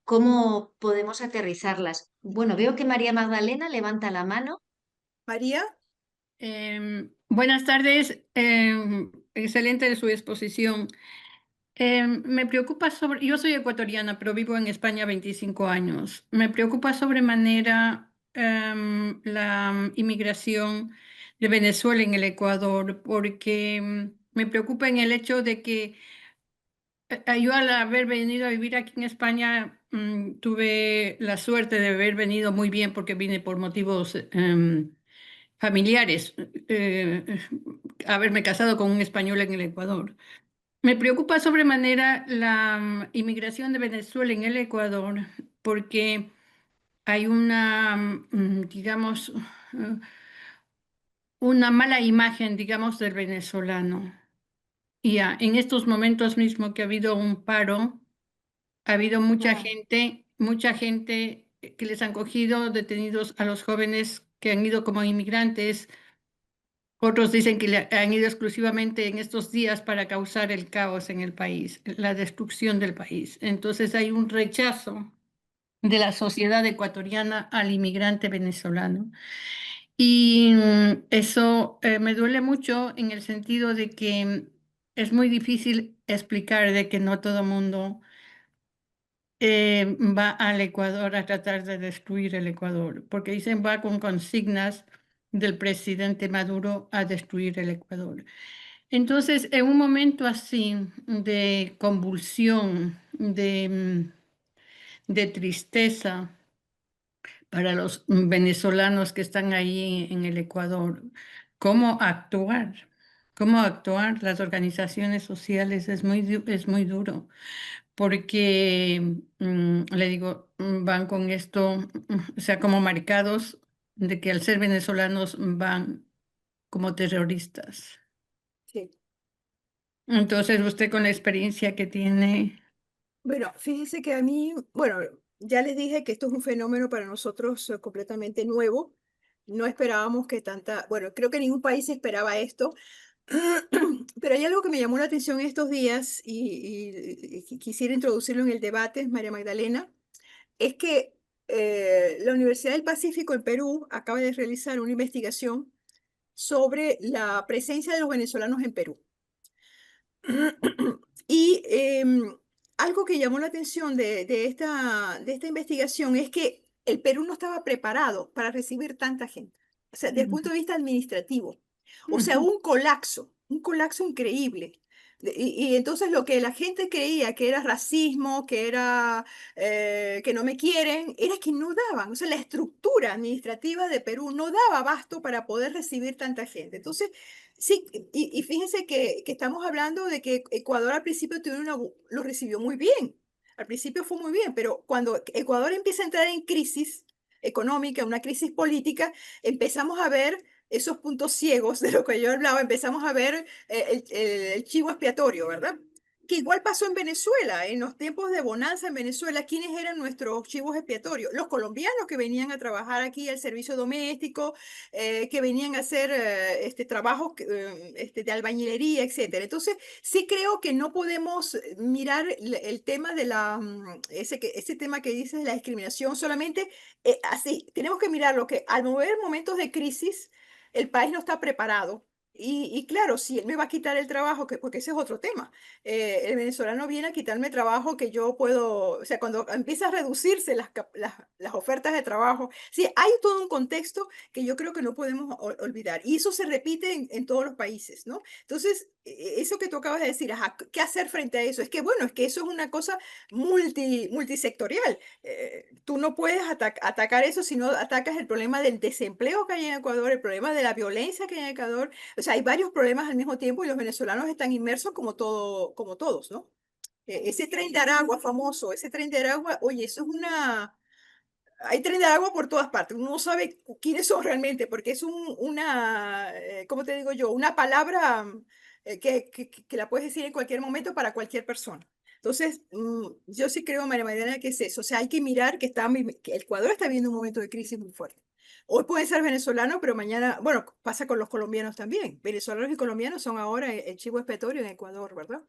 cómo podemos aterrizarlas. Bueno, veo que María Magdalena levanta la mano. María, Buenas tardes, excelente de su exposición. Me preocupa sobre, yo soy ecuatoriana, pero vivo en España 25 años. Me preocupa sobremanera la inmigración de Venezuela en el Ecuador, porque me preocupa en el hecho de que yo al haber venido a vivir aquí en España, tuve la suerte de haber venido muy bien porque vine por motivos familiares, haberme casado con un español en el Ecuador. Me preocupa sobremanera la inmigración de Venezuela en el Ecuador porque hay una, digamos, una mala imagen, digamos, del venezolano. Y en estos momentos mismo que ha habido un paro, ha habido ah, mucha gente que les han cogido detenidos a los jóvenes que han ido como inmigrantes. Otros dicen que han ido exclusivamente en estos días para causar el caos en el país, la destrucción del país. Entonces hay un rechazo de la sociedad ecuatoriana al inmigrante venezolano. Y eso me duele mucho en el sentido de que es muy difícil explicar de que no todo el mundo va al Ecuador a tratar de destruir el Ecuador, porque dicen va con consignas del presidente Maduro a destruir el Ecuador. Entonces, en un momento así de convulsión, de tristeza para los venezolanos que están ahí en el Ecuador, ¿cómo actuar? ¿Cómo actuar? Las organizaciones sociales es muy duro porque, le digo, van con esto, o sea, como marcados de que al ser venezolanos van como terroristas. sí. Entonces, usted con la experiencia que tiene, Bueno, fíjese que a mí, bueno, Ya les dije que esto es un fenómeno para nosotros completamente nuevo. No esperábamos que tanta, bueno, creo que ningún país esperaba esto, pero hay algo que me llamó la atención estos días y quisiera introducirlo en el debate, María Magdalena, es que la Universidad del Pacífico en Perú acaba de realizar una investigación sobre la presencia de los venezolanos en Perú. Y algo que llamó la atención de esta investigación es que el Perú no estaba preparado para recibir tanta gente, o sea, desde el punto de vista administrativo. O sea, Ujú. un colapso increíble. Y entonces lo que la gente creía que era racismo, que era que no me quieren, era que no daban, o sea, la estructura administrativa de Perú no daba abasto para poder recibir tanta gente. Entonces, sí, y fíjense que estamos hablando de que Ecuador al principio lo recibió muy bien. Al principio fue muy bien, pero cuando Ecuador empieza a entrar en crisis económica, una crisis política, empezamos a ver esos puntos ciegos de lo que yo hablaba, empezamos a ver el chivo expiatorio, ¿verdad? Que igual pasó en Venezuela, en los tiempos de bonanza en Venezuela, ¿quiénes eran nuestros chivos expiatorios? Los colombianos que venían a trabajar aquí al servicio doméstico, que venían a hacer trabajos de albañilería, etcétera. Entonces, sí creo que no podemos mirar el tema de ese tema que dices de la discriminación solamente así. Tenemos que mirar lo que al mover momentos de crisis, el país no está preparado. Y claro, si él me va a quitar el trabajo, porque ese es otro tema, el venezolano viene a quitarme trabajo que yo puedo, o sea, cuando empieza a reducirse las ofertas de trabajo, sí, hay todo un contexto que yo creo que no podemos olvidar. Y eso se repite en todos los países, ¿no? Entonces, eso que tú acabas de decir, ajá, ¿qué hacer frente a eso? Es que, bueno, es que eso es una cosa multisectorial. Tú no puedes atacar eso si no atacas el problema del desempleo que hay en Ecuador, el problema de la violencia que hay en Ecuador. O sea, hay varios problemas al mismo tiempo y los venezolanos están inmersos como todos, ¿no? Ese tren de Aragua famoso, ese tren de Aragua, oye, eso es hay tren de agua por todas partes. Uno no sabe quiénes son realmente, porque es ¿cómo te digo yo? Una palabra que la puedes decir en cualquier momento para cualquier persona. Entonces, yo sí creo, María Magdalena, que es eso. O sea, hay que mirar que Ecuador está viviendo un momento de crisis muy fuerte. Hoy puede ser venezolano, pero mañana, bueno, pasa con los colombianos también. Venezolanos y colombianos son ahora el chivo expiatorio en Ecuador, ¿verdad?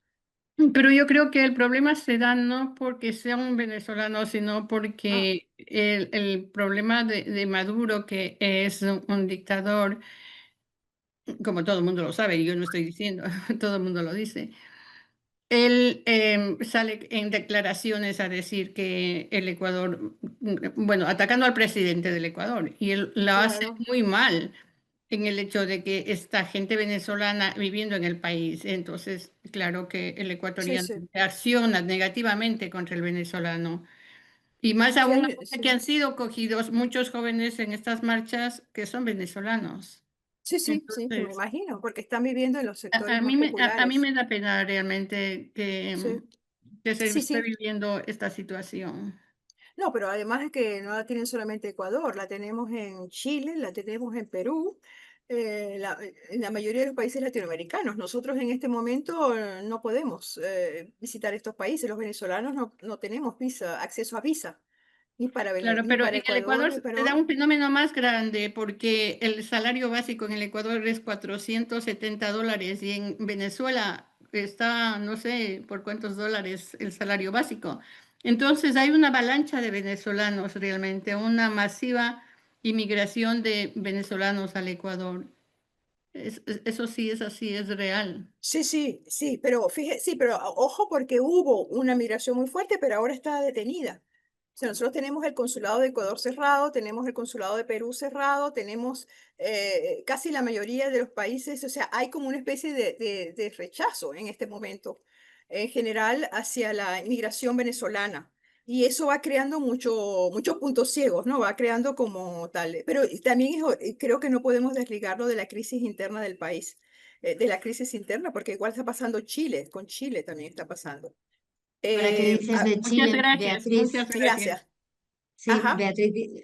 Pero yo creo que el problema se da no porque sea un venezolano, sino Ah, porque el problema de Maduro, que es un dictador, como todo el mundo lo sabe, y yo no estoy diciendo, todo el mundo lo dice. Él sale en declaraciones a decir que el Ecuador, bueno, atacando al presidente del Ecuador, y él lo hace claro. muy mal en el hecho de que esta gente venezolana viviendo en el país. Entonces, claro que el Sí, ecuatoriano sí. reacciona negativamente contra el venezolano. Y más Sí, aún ahora que sí. han sido cogidos muchos jóvenes en estas marchas que son venezolanos. Sí, sí, sí, me Entonces, imagino, porque están viviendo en los sectores a más mí a mí populares. me da pena realmente Sí, que se sí, esté sí. viviendo esta situación. No, pero además es que no la tienen solamente Ecuador, la tenemos en Chile, la tenemos en Perú, en la mayoría de los países latinoamericanos. Nosotros en este momento no podemos visitar estos países. Los venezolanos no tenemos acceso a visa, ni para venir, Claro, ni pero para en el Ecuador, Ecuador ni se da para... un fenómeno más grande porque el salario básico en el Ecuador es $470 y en Venezuela está, no sé por cuántos dólares el salario básico. Entonces hay una avalancha de venezolanos realmente, una masiva inmigración de venezolanos al Ecuador. Eso sí es así, es real. Sí, sí, sí, pero fíjese, sí, pero ojo porque hubo una migración muy fuerte, pero ahora está detenida. O sea, nosotros tenemos el consulado de Ecuador cerrado, tenemos el consulado de Perú cerrado, tenemos casi la mayoría de los países, o sea, hay como una especie de rechazo en este momento, en general, hacia la inmigración venezolana. Y eso va creando muchos puntos ciegos, ¿no? Va creando como tal. Pero también creo que no podemos desligarlo de la crisis interna del país, de la crisis interna, porque igual está pasando Chile, con Chile también está pasando. Ahora que Eh, dices ah, de Muchas Chile, gracias, Beatriz, muchas gracias. gracias. sí, Ajá. Beatriz,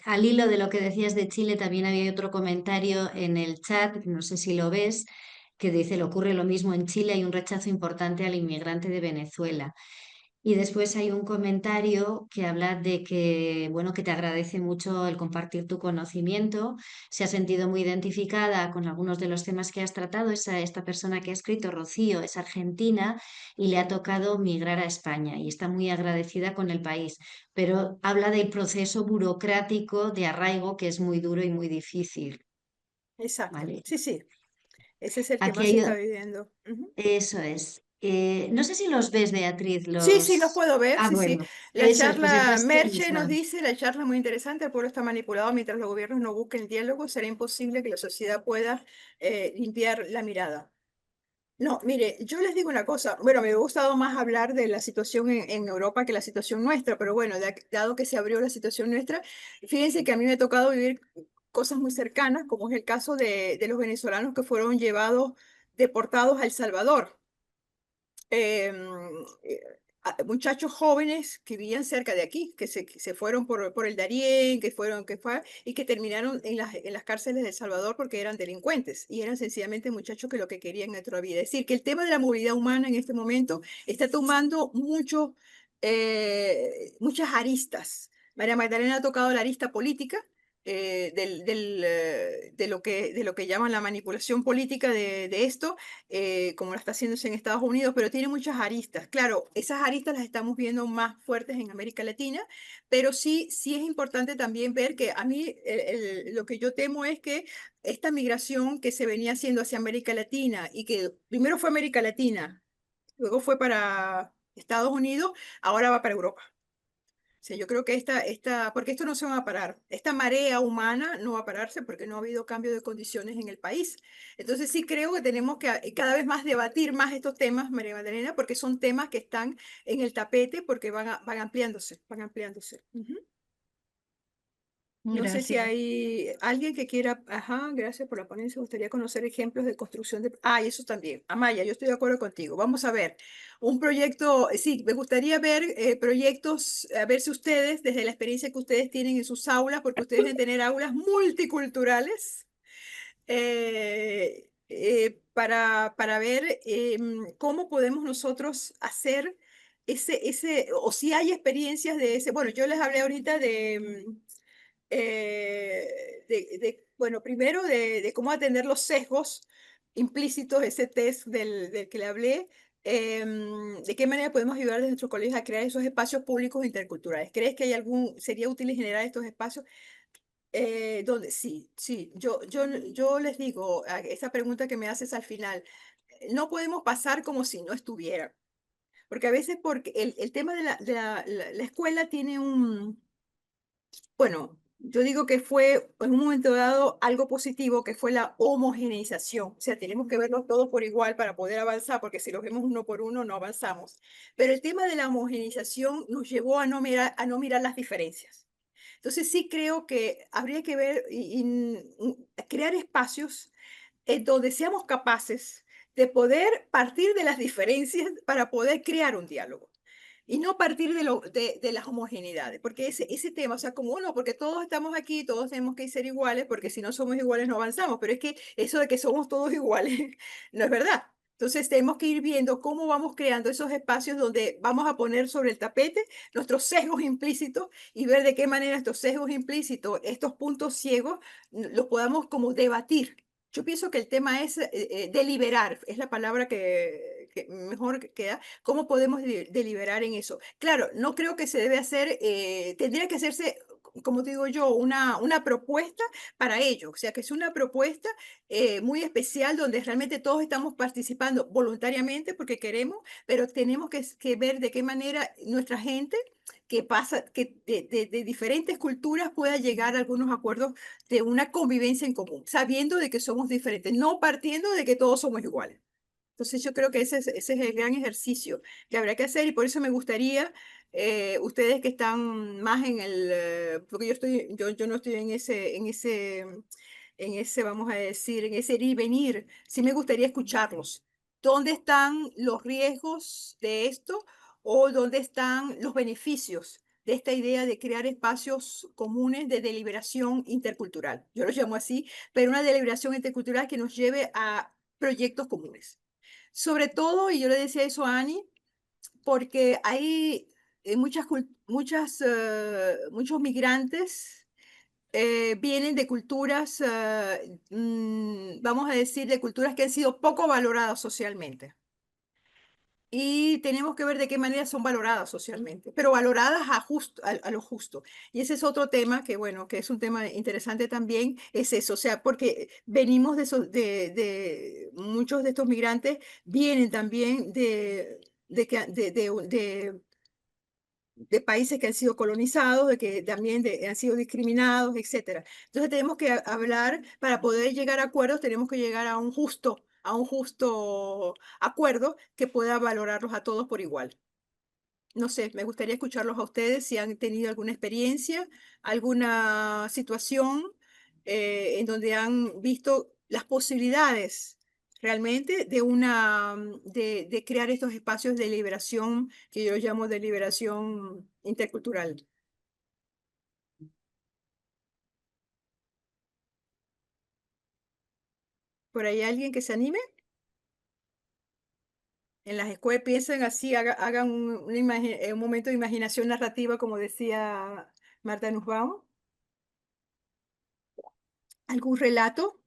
al hilo de lo que decías de Chile, también había otro comentario en el chat, no sé si lo ves, que dice, le ocurre lo mismo en Chile, hay un rechazo importante al inmigrante de Venezuela. Y después hay un comentario que habla de que, bueno, que te agradece mucho el compartir tu conocimiento. Se ha sentido muy identificada con algunos de los temas que has tratado. Esta persona que ha escrito, Rocío, es argentina y le ha tocado migrar a España y está muy agradecida con el país. Pero habla del proceso burocrático de arraigo que es muy duro y muy difícil, Exacto, ¿vale? sí, sí, ese es el que Aquí más se hay, está viviendo. Ujú. eso es. No sé si los ves, Beatriz, Sí, sí, los los... puedo ver, Ah, sí, sí. bueno, La eso es, pues charla, entonces tú Merche nos misma. dice, la charla es muy interesante, el pueblo está manipulado mientras los gobiernos no busquen el diálogo, será imposible que la sociedad pueda limpiar la mirada. No, mire, yo les digo una cosa, bueno, me ha gustado más hablar de la situación en Europa que la situación nuestra, pero bueno, dado que se abrió la situación nuestra, fíjense que a mí me ha tocado vivir cosas muy cercanas, como es el caso de los venezolanos que fueron llevados, deportados a El Salvador. em, eh, Muchachos jóvenes que vivían cerca de aquí, que se fueron por el Darién, y que terminaron en las cárceles de El Salvador porque eran delincuentes y eran sencillamente muchachos que lo que querían en otra vida. Es decir, que el tema de la movilidad humana en este momento está tomando muchas aristas. María Magdalena ha tocado la arista política, de lo que llaman la manipulación política de esto, como lo está haciéndose en Estados Unidos, pero tiene muchas aristas. Claro, esas aristas las estamos viendo más fuertes en América Latina, pero sí, sí es importante también ver que a mí lo que yo temo es que esta migración que se venía haciendo hacia América Latina y que primero fue América Latina, luego fue para Estados Unidos, ahora va para Europa. Sí, yo creo que porque esto no se va a parar. Esta marea humana no va a pararse porque no ha habido cambio de condiciones en el país. Entonces sí creo que tenemos que cada vez más debatir más estos temas, María Magdalena, porque son temas que están en el tapete porque van ampliándose, van ampliándose. Ujú. No sé si Gracias. hay alguien que quiera, ajá, gracias por la ponencia, gustaría conocer ejemplos de construcción de, y eso también. Amaya, yo estoy de acuerdo contigo. Vamos a ver, un proyecto, sí, me gustaría ver proyectos, a ver si ustedes, desde la experiencia que ustedes tienen en sus aulas, porque ustedes deben tener aulas multiculturales, para ver cómo podemos nosotros hacer o si hay experiencias de ese, bueno, yo les hablé ahorita bueno, primero de cómo atender los sesgos implícitos, ese test del que le hablé, de qué manera podemos ayudar desde nuestros colegios a crear esos espacios públicos interculturales. ¿Crees que sería útil generar estos espacios? Donde sí, sí, yo les digo, esa pregunta que me haces al final, no podemos pasar como si no estuviera, porque a veces porque el tema de la escuela tiene bueno, yo digo que fue en un momento dado algo positivo, que fue la homogeneización. O sea, tenemos que verlos todos por igual para poder avanzar, porque si los vemos uno por uno no avanzamos. Pero el tema de la homogeneización nos llevó a no mirar las diferencias. Entonces sí creo que habría que ver crear espacios en donde seamos capaces de poder partir de las diferencias para poder crear un diálogo y no partir de las homogeneidades, porque ese tema, o sea, como uno, porque todos estamos aquí, todos tenemos que ser iguales, porque si no somos iguales no avanzamos, pero es que eso de que somos todos iguales no es verdad. Entonces tenemos que ir viendo cómo vamos creando esos espacios donde vamos a poner sobre el tapete nuestros sesgos implícitos y ver de qué manera estos sesgos implícitos, estos puntos ciegos, los podamos como debatir. Yo pienso que el tema es deliberar, es la palabra que mejor queda. ¿Cómo podemos deliberar en eso? Claro, no creo que se debe hacer, tendría que hacerse, como te digo yo, una propuesta para ello. O sea, que es una propuesta muy especial donde realmente todos estamos participando voluntariamente porque queremos, pero tenemos que ver de qué manera nuestra gente que de diferentes culturas pueda llegar a algunos acuerdos de una convivencia en común, sabiendo de que somos diferentes, no partiendo de que todos somos iguales. Entonces yo creo que ese es el gran ejercicio que habrá que hacer y por eso me gustaría, ustedes que están más porque yo no estoy vamos a decir, en ese ir y venir, sí me gustaría escucharlos. ¿Dónde están los riesgos de esto o dónde están los beneficios de esta idea de crear espacios comunes de deliberación intercultural? Yo lo llamo así, pero una deliberación intercultural que nos lleve a proyectos comunes. Sobre todo, y yo le decía eso a Ani, porque hay muchos migrantes vienen de culturas, vamos a decir, de culturas que han sido poco valoradas socialmente. Y tenemos que ver de qué manera son valoradas socialmente, pero valoradas a lo justo. Y ese es otro tema que, bueno, que es un tema interesante también, es eso, o sea, porque venimos de muchos de estos migrantes vienen también de países que han sido colonizados, de que también han sido discriminados, etcétera. Entonces tenemos que hablar, para poder llegar a acuerdos, tenemos que llegar a un justo acuerdo que pueda valorarlos a todos por igual. No sé, me gustaría escucharlos a ustedes si han tenido alguna experiencia, alguna situación en donde han visto las posibilidades realmente de crear estos espacios de liberación que yo llamo de liberación intercultural. ¿Por ahí alguien que se anime? En las escuelas piensen así, hagan un momento de imaginación narrativa, como decía Marta Nussbaum. ¿Algún relato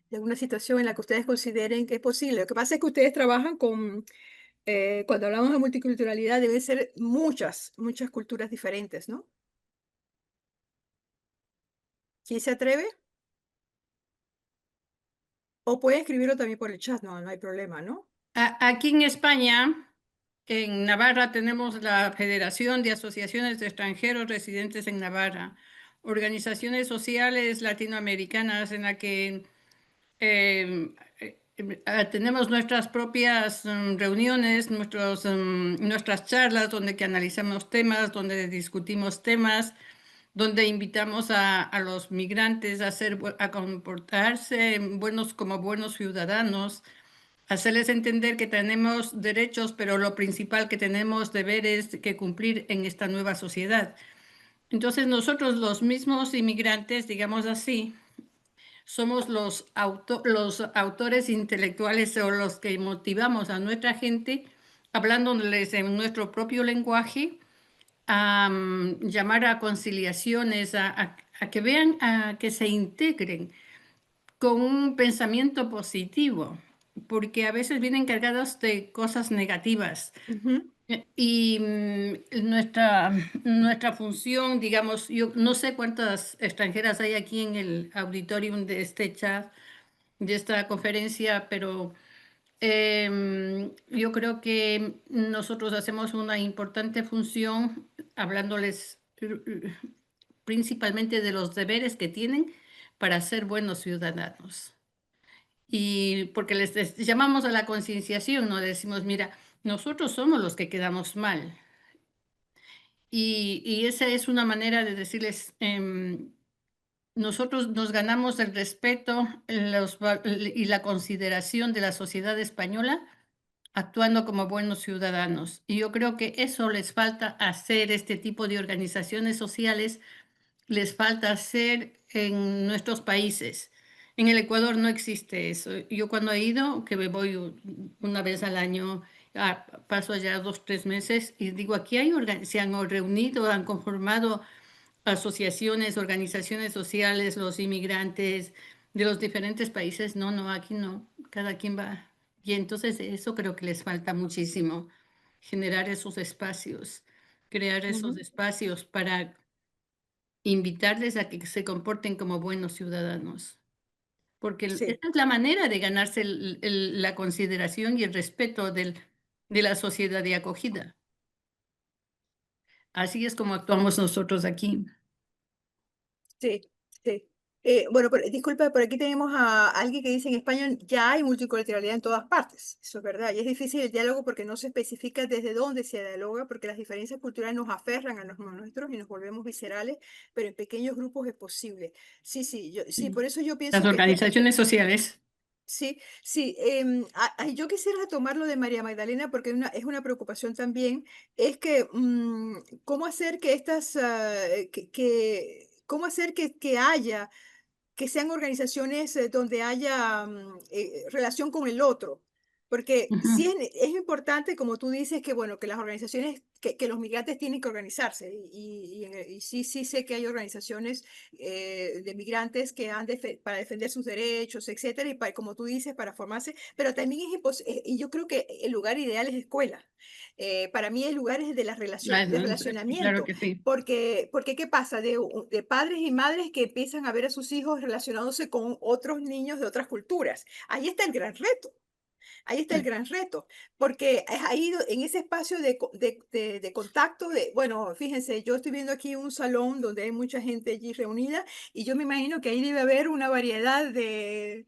de alguna situación en la que ustedes consideren que es posible? Lo que pasa es que ustedes trabajan cuando hablamos de multiculturalidad, deben ser muchas culturas diferentes, ¿no? ¿Quién se atreve? O puede escribirlo también por el chat, no hay problema, ¿no? Aquí en España, en Navarra, tenemos la Federación de Asociaciones de Extranjeros Residentes en Navarra, organizaciones sociales latinoamericanas en la que tenemos nuestras propias reuniones, nuestras charlas donde que analizamos temas, donde discutimos temas, donde invitamos a los migrantes a comportarse buenos como buenos ciudadanos, hacerles entender que tenemos derechos, pero lo principal que tenemos deberes que cumplir en esta nueva sociedad. Entonces nosotros los mismos inmigrantes, digamos así, somos los autores intelectuales o los que motivamos a nuestra gente hablándoles en nuestro propio lenguaje, a llamar a conciliaciones, a que vean, a que se integren con un pensamiento positivo, porque a veces vienen cargados de cosas negativas. Ujú, Y nuestra función, digamos, yo no sé cuántas extranjeras hay aquí en el auditorium de este chat, de esta conferencia, pero yo creo que nosotros hacemos una importante función hablándoles principalmente de los deberes que tienen para ser buenos ciudadanos. Y porque llamamos a la concienciación, no decimos, mira, nosotros somos los que quedamos mal. Y esa es una manera de decirles, nosotros nos ganamos el respeto y la consideración de la sociedad española actuando como buenos ciudadanos. Y yo creo que eso les falta hacer este tipo de organizaciones sociales, les falta hacer en nuestros países. En el Ecuador no existe eso. Yo cuando he ido, que me voy una vez al año, paso allá 2, 3 meses y digo, aquí se han reunido, han conformado asociaciones, organizaciones sociales, los inmigrantes de los diferentes países. No, no, aquí no. Cada quien va. Y entonces eso creo que les falta muchísimo, generar esos espacios, crear esos ujú. espacios para invitarles a que se comporten como buenos ciudadanos, porque Sí. esa es la manera de ganarse la consideración y el respeto de la sociedad de acogida. Así es como actuamos nosotros aquí. Sí, sí. Bueno, disculpa, por aquí tenemos a alguien que dice en España ya hay multiculturalidad en todas partes. Eso es verdad. Y es difícil el diálogo porque no se especifica desde dónde se dialoga, porque las diferencias culturales nos aferran a los nuestros y nos volvemos viscerales, pero en pequeños grupos es posible. Sí, sí, sí, Sí. por eso yo Las pienso que organizaciones sociales. sí, sí. Yo quisiera retomar lo de María Magdalena porque es una preocupación también. Es que, ¿cómo hacer que cómo hacer que haya que sean organizaciones donde haya relación con el otro? porque sí Ujú. es importante, como tú dices, que bueno, que las organizaciones, que los migrantes tienen que organizarse. Y sí, sí sé que hay organizaciones de migrantes que para defender sus derechos, etcétera, y para, como tú dices, para formarse, pero también es imposible, y yo creo que el lugar ideal es escuela. Para mí el lugar es de la Ah, relación, de no, sí, claro relacionamiento, que sí. porque ¿qué pasa? De padres y madres que empiezan a ver a sus hijos relacionándose con otros niños de otras culturas. Ahí está el gran reto. Ahí está el Sí. gran reto, porque es ahí en ese espacio de contacto, bueno, fíjense, yo estoy viendo aquí un salón donde hay mucha gente allí reunida y yo me imagino que ahí debe haber una variedad de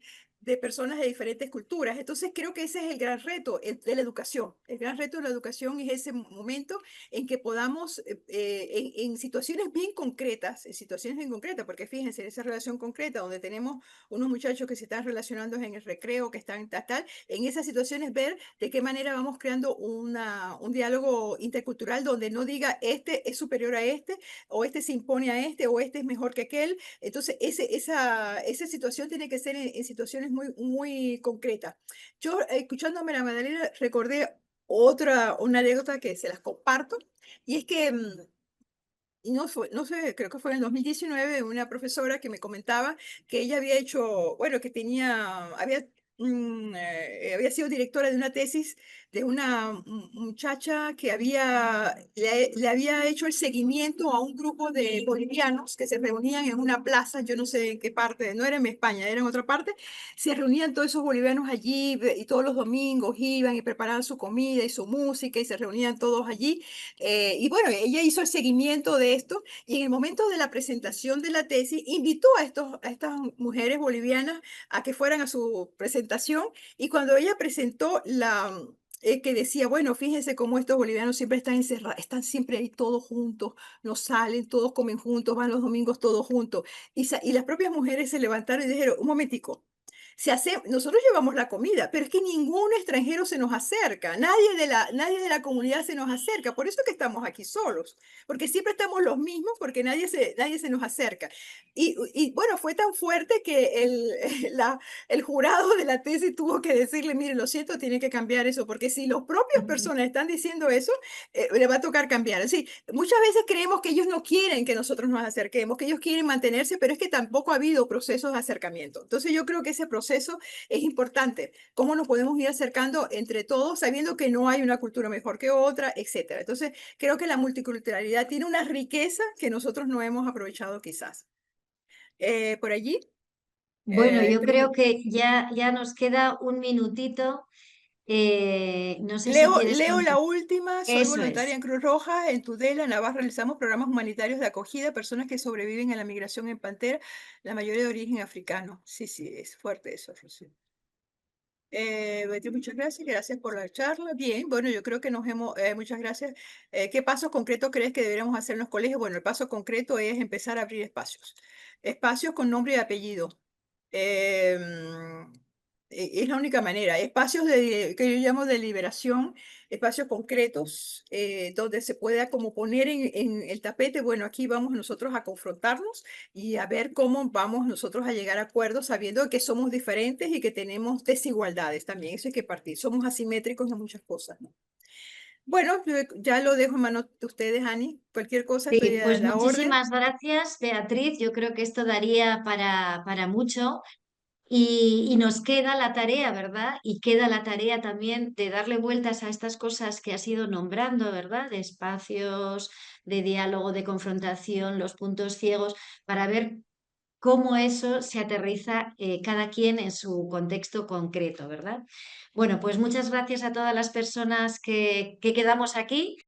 personas de diferentes culturas. Entonces creo que ese es el gran reto de la educación. El gran reto de la educación es ese momento en que podamos, en situaciones bien concretas, porque fíjense, esa relación concreta donde tenemos unos muchachos que se están relacionando en el recreo, que están tal, en esas situaciones ver de qué manera vamos creando un diálogo intercultural donde no diga este es superior a este, o este se impone a este, o este es mejor que aquel. Entonces, esa situación tiene que ser en situaciones muy, muy concretas. Yo, escuchándome la Magdalena, recordé una anécdota que se las comparto, y es que y no sé, creo que fue en el 2019, una profesora que me comentaba que ella había hecho, bueno, que había sido directora de una tesis de una muchacha que le había hecho el seguimiento a un grupo de bolivianos que se reunían en una plaza, yo no sé en qué parte, no era en España, era en otra parte, se reunían todos esos bolivianos allí y todos los domingos iban y preparaban su comida y su música y se reunían todos allí. Y bueno, ella hizo el seguimiento de esto y en el momento de la presentación de la tesis invitó a estas mujeres bolivianas a que fueran a su presentación y cuando ella presentó que decía, bueno, fíjense cómo estos bolivianos siempre están encerrados, están siempre ahí todos juntos, no salen, todos comen juntos, van los domingos todos juntos. Y las propias mujeres se levantaron y dijeron, un momentico, nosotros llevamos la comida, pero es que ningún extranjero se nos acerca, nadie de la comunidad se nos acerca, por eso que estamos aquí solos, porque siempre estamos los mismos, porque nadie se nos acerca. Y bueno, fue tan fuerte que el jurado de la tesis tuvo que decirle, mire, lo siento, tiene que cambiar eso, porque si los propios Ujú. personas están diciendo eso, le va a tocar cambiar. Sí, muchas veces creemos que ellos no quieren que nosotros nos acerquemos, que ellos quieren mantenerse, pero es que tampoco ha habido procesos de acercamiento. Entonces yo creo que ese proceso es importante. ¿Cómo nos podemos ir acercando entre todos, sabiendo que no hay una cultura mejor que otra, etcétera? Entonces creo que la multiculturalidad tiene una riqueza que nosotros no hemos aprovechado quizás. Por allí, Bueno, yo creo tenemos... que ya nos queda un minutito. No sé si quieres Leo la contar. última. Soy Eso voluntaria es. en Cruz Roja. En Tudela, Navarra, realizamos programas humanitarios de acogida a personas que sobreviven a la migración en Pantera, la mayoría de origen africano. Sí, sí, es fuerte eso, Rocío. Betty, muchas gracias. Gracias por la charla. Bien, bueno, yo creo que muchas gracias. ¿Qué pasos concretos crees que deberíamos hacer en los colegios? Bueno, el paso concreto es empezar a abrir espacios. Espacios con nombre y apellido. Em, es la única manera. Espacios que yo llamo de liberación, espacios concretos donde se pueda como poner en el tapete, bueno, aquí vamos nosotros a confrontarnos y a ver cómo vamos nosotros a llegar a acuerdos sabiendo que somos diferentes y que tenemos desigualdades también. Eso hay que partir. Somos asimétricos en muchas cosas, ¿no? Bueno, yo ya lo dejo en manos de ustedes, Ani. Cualquier cosa estoy Sí, a pues la orden. muchísimas gracias, Beatriz. Yo creo que esto daría para mucho. Y nos queda la tarea, ¿verdad? Y queda la tarea también de darle vueltas a estas cosas que has ido nombrando, ¿verdad? De espacios, de diálogo, de confrontación, los puntos ciegos, para ver cómo eso se aterriza cada quien en su contexto concreto, ¿verdad? Bueno, pues muchas gracias a todas las personas que quedamos aquí.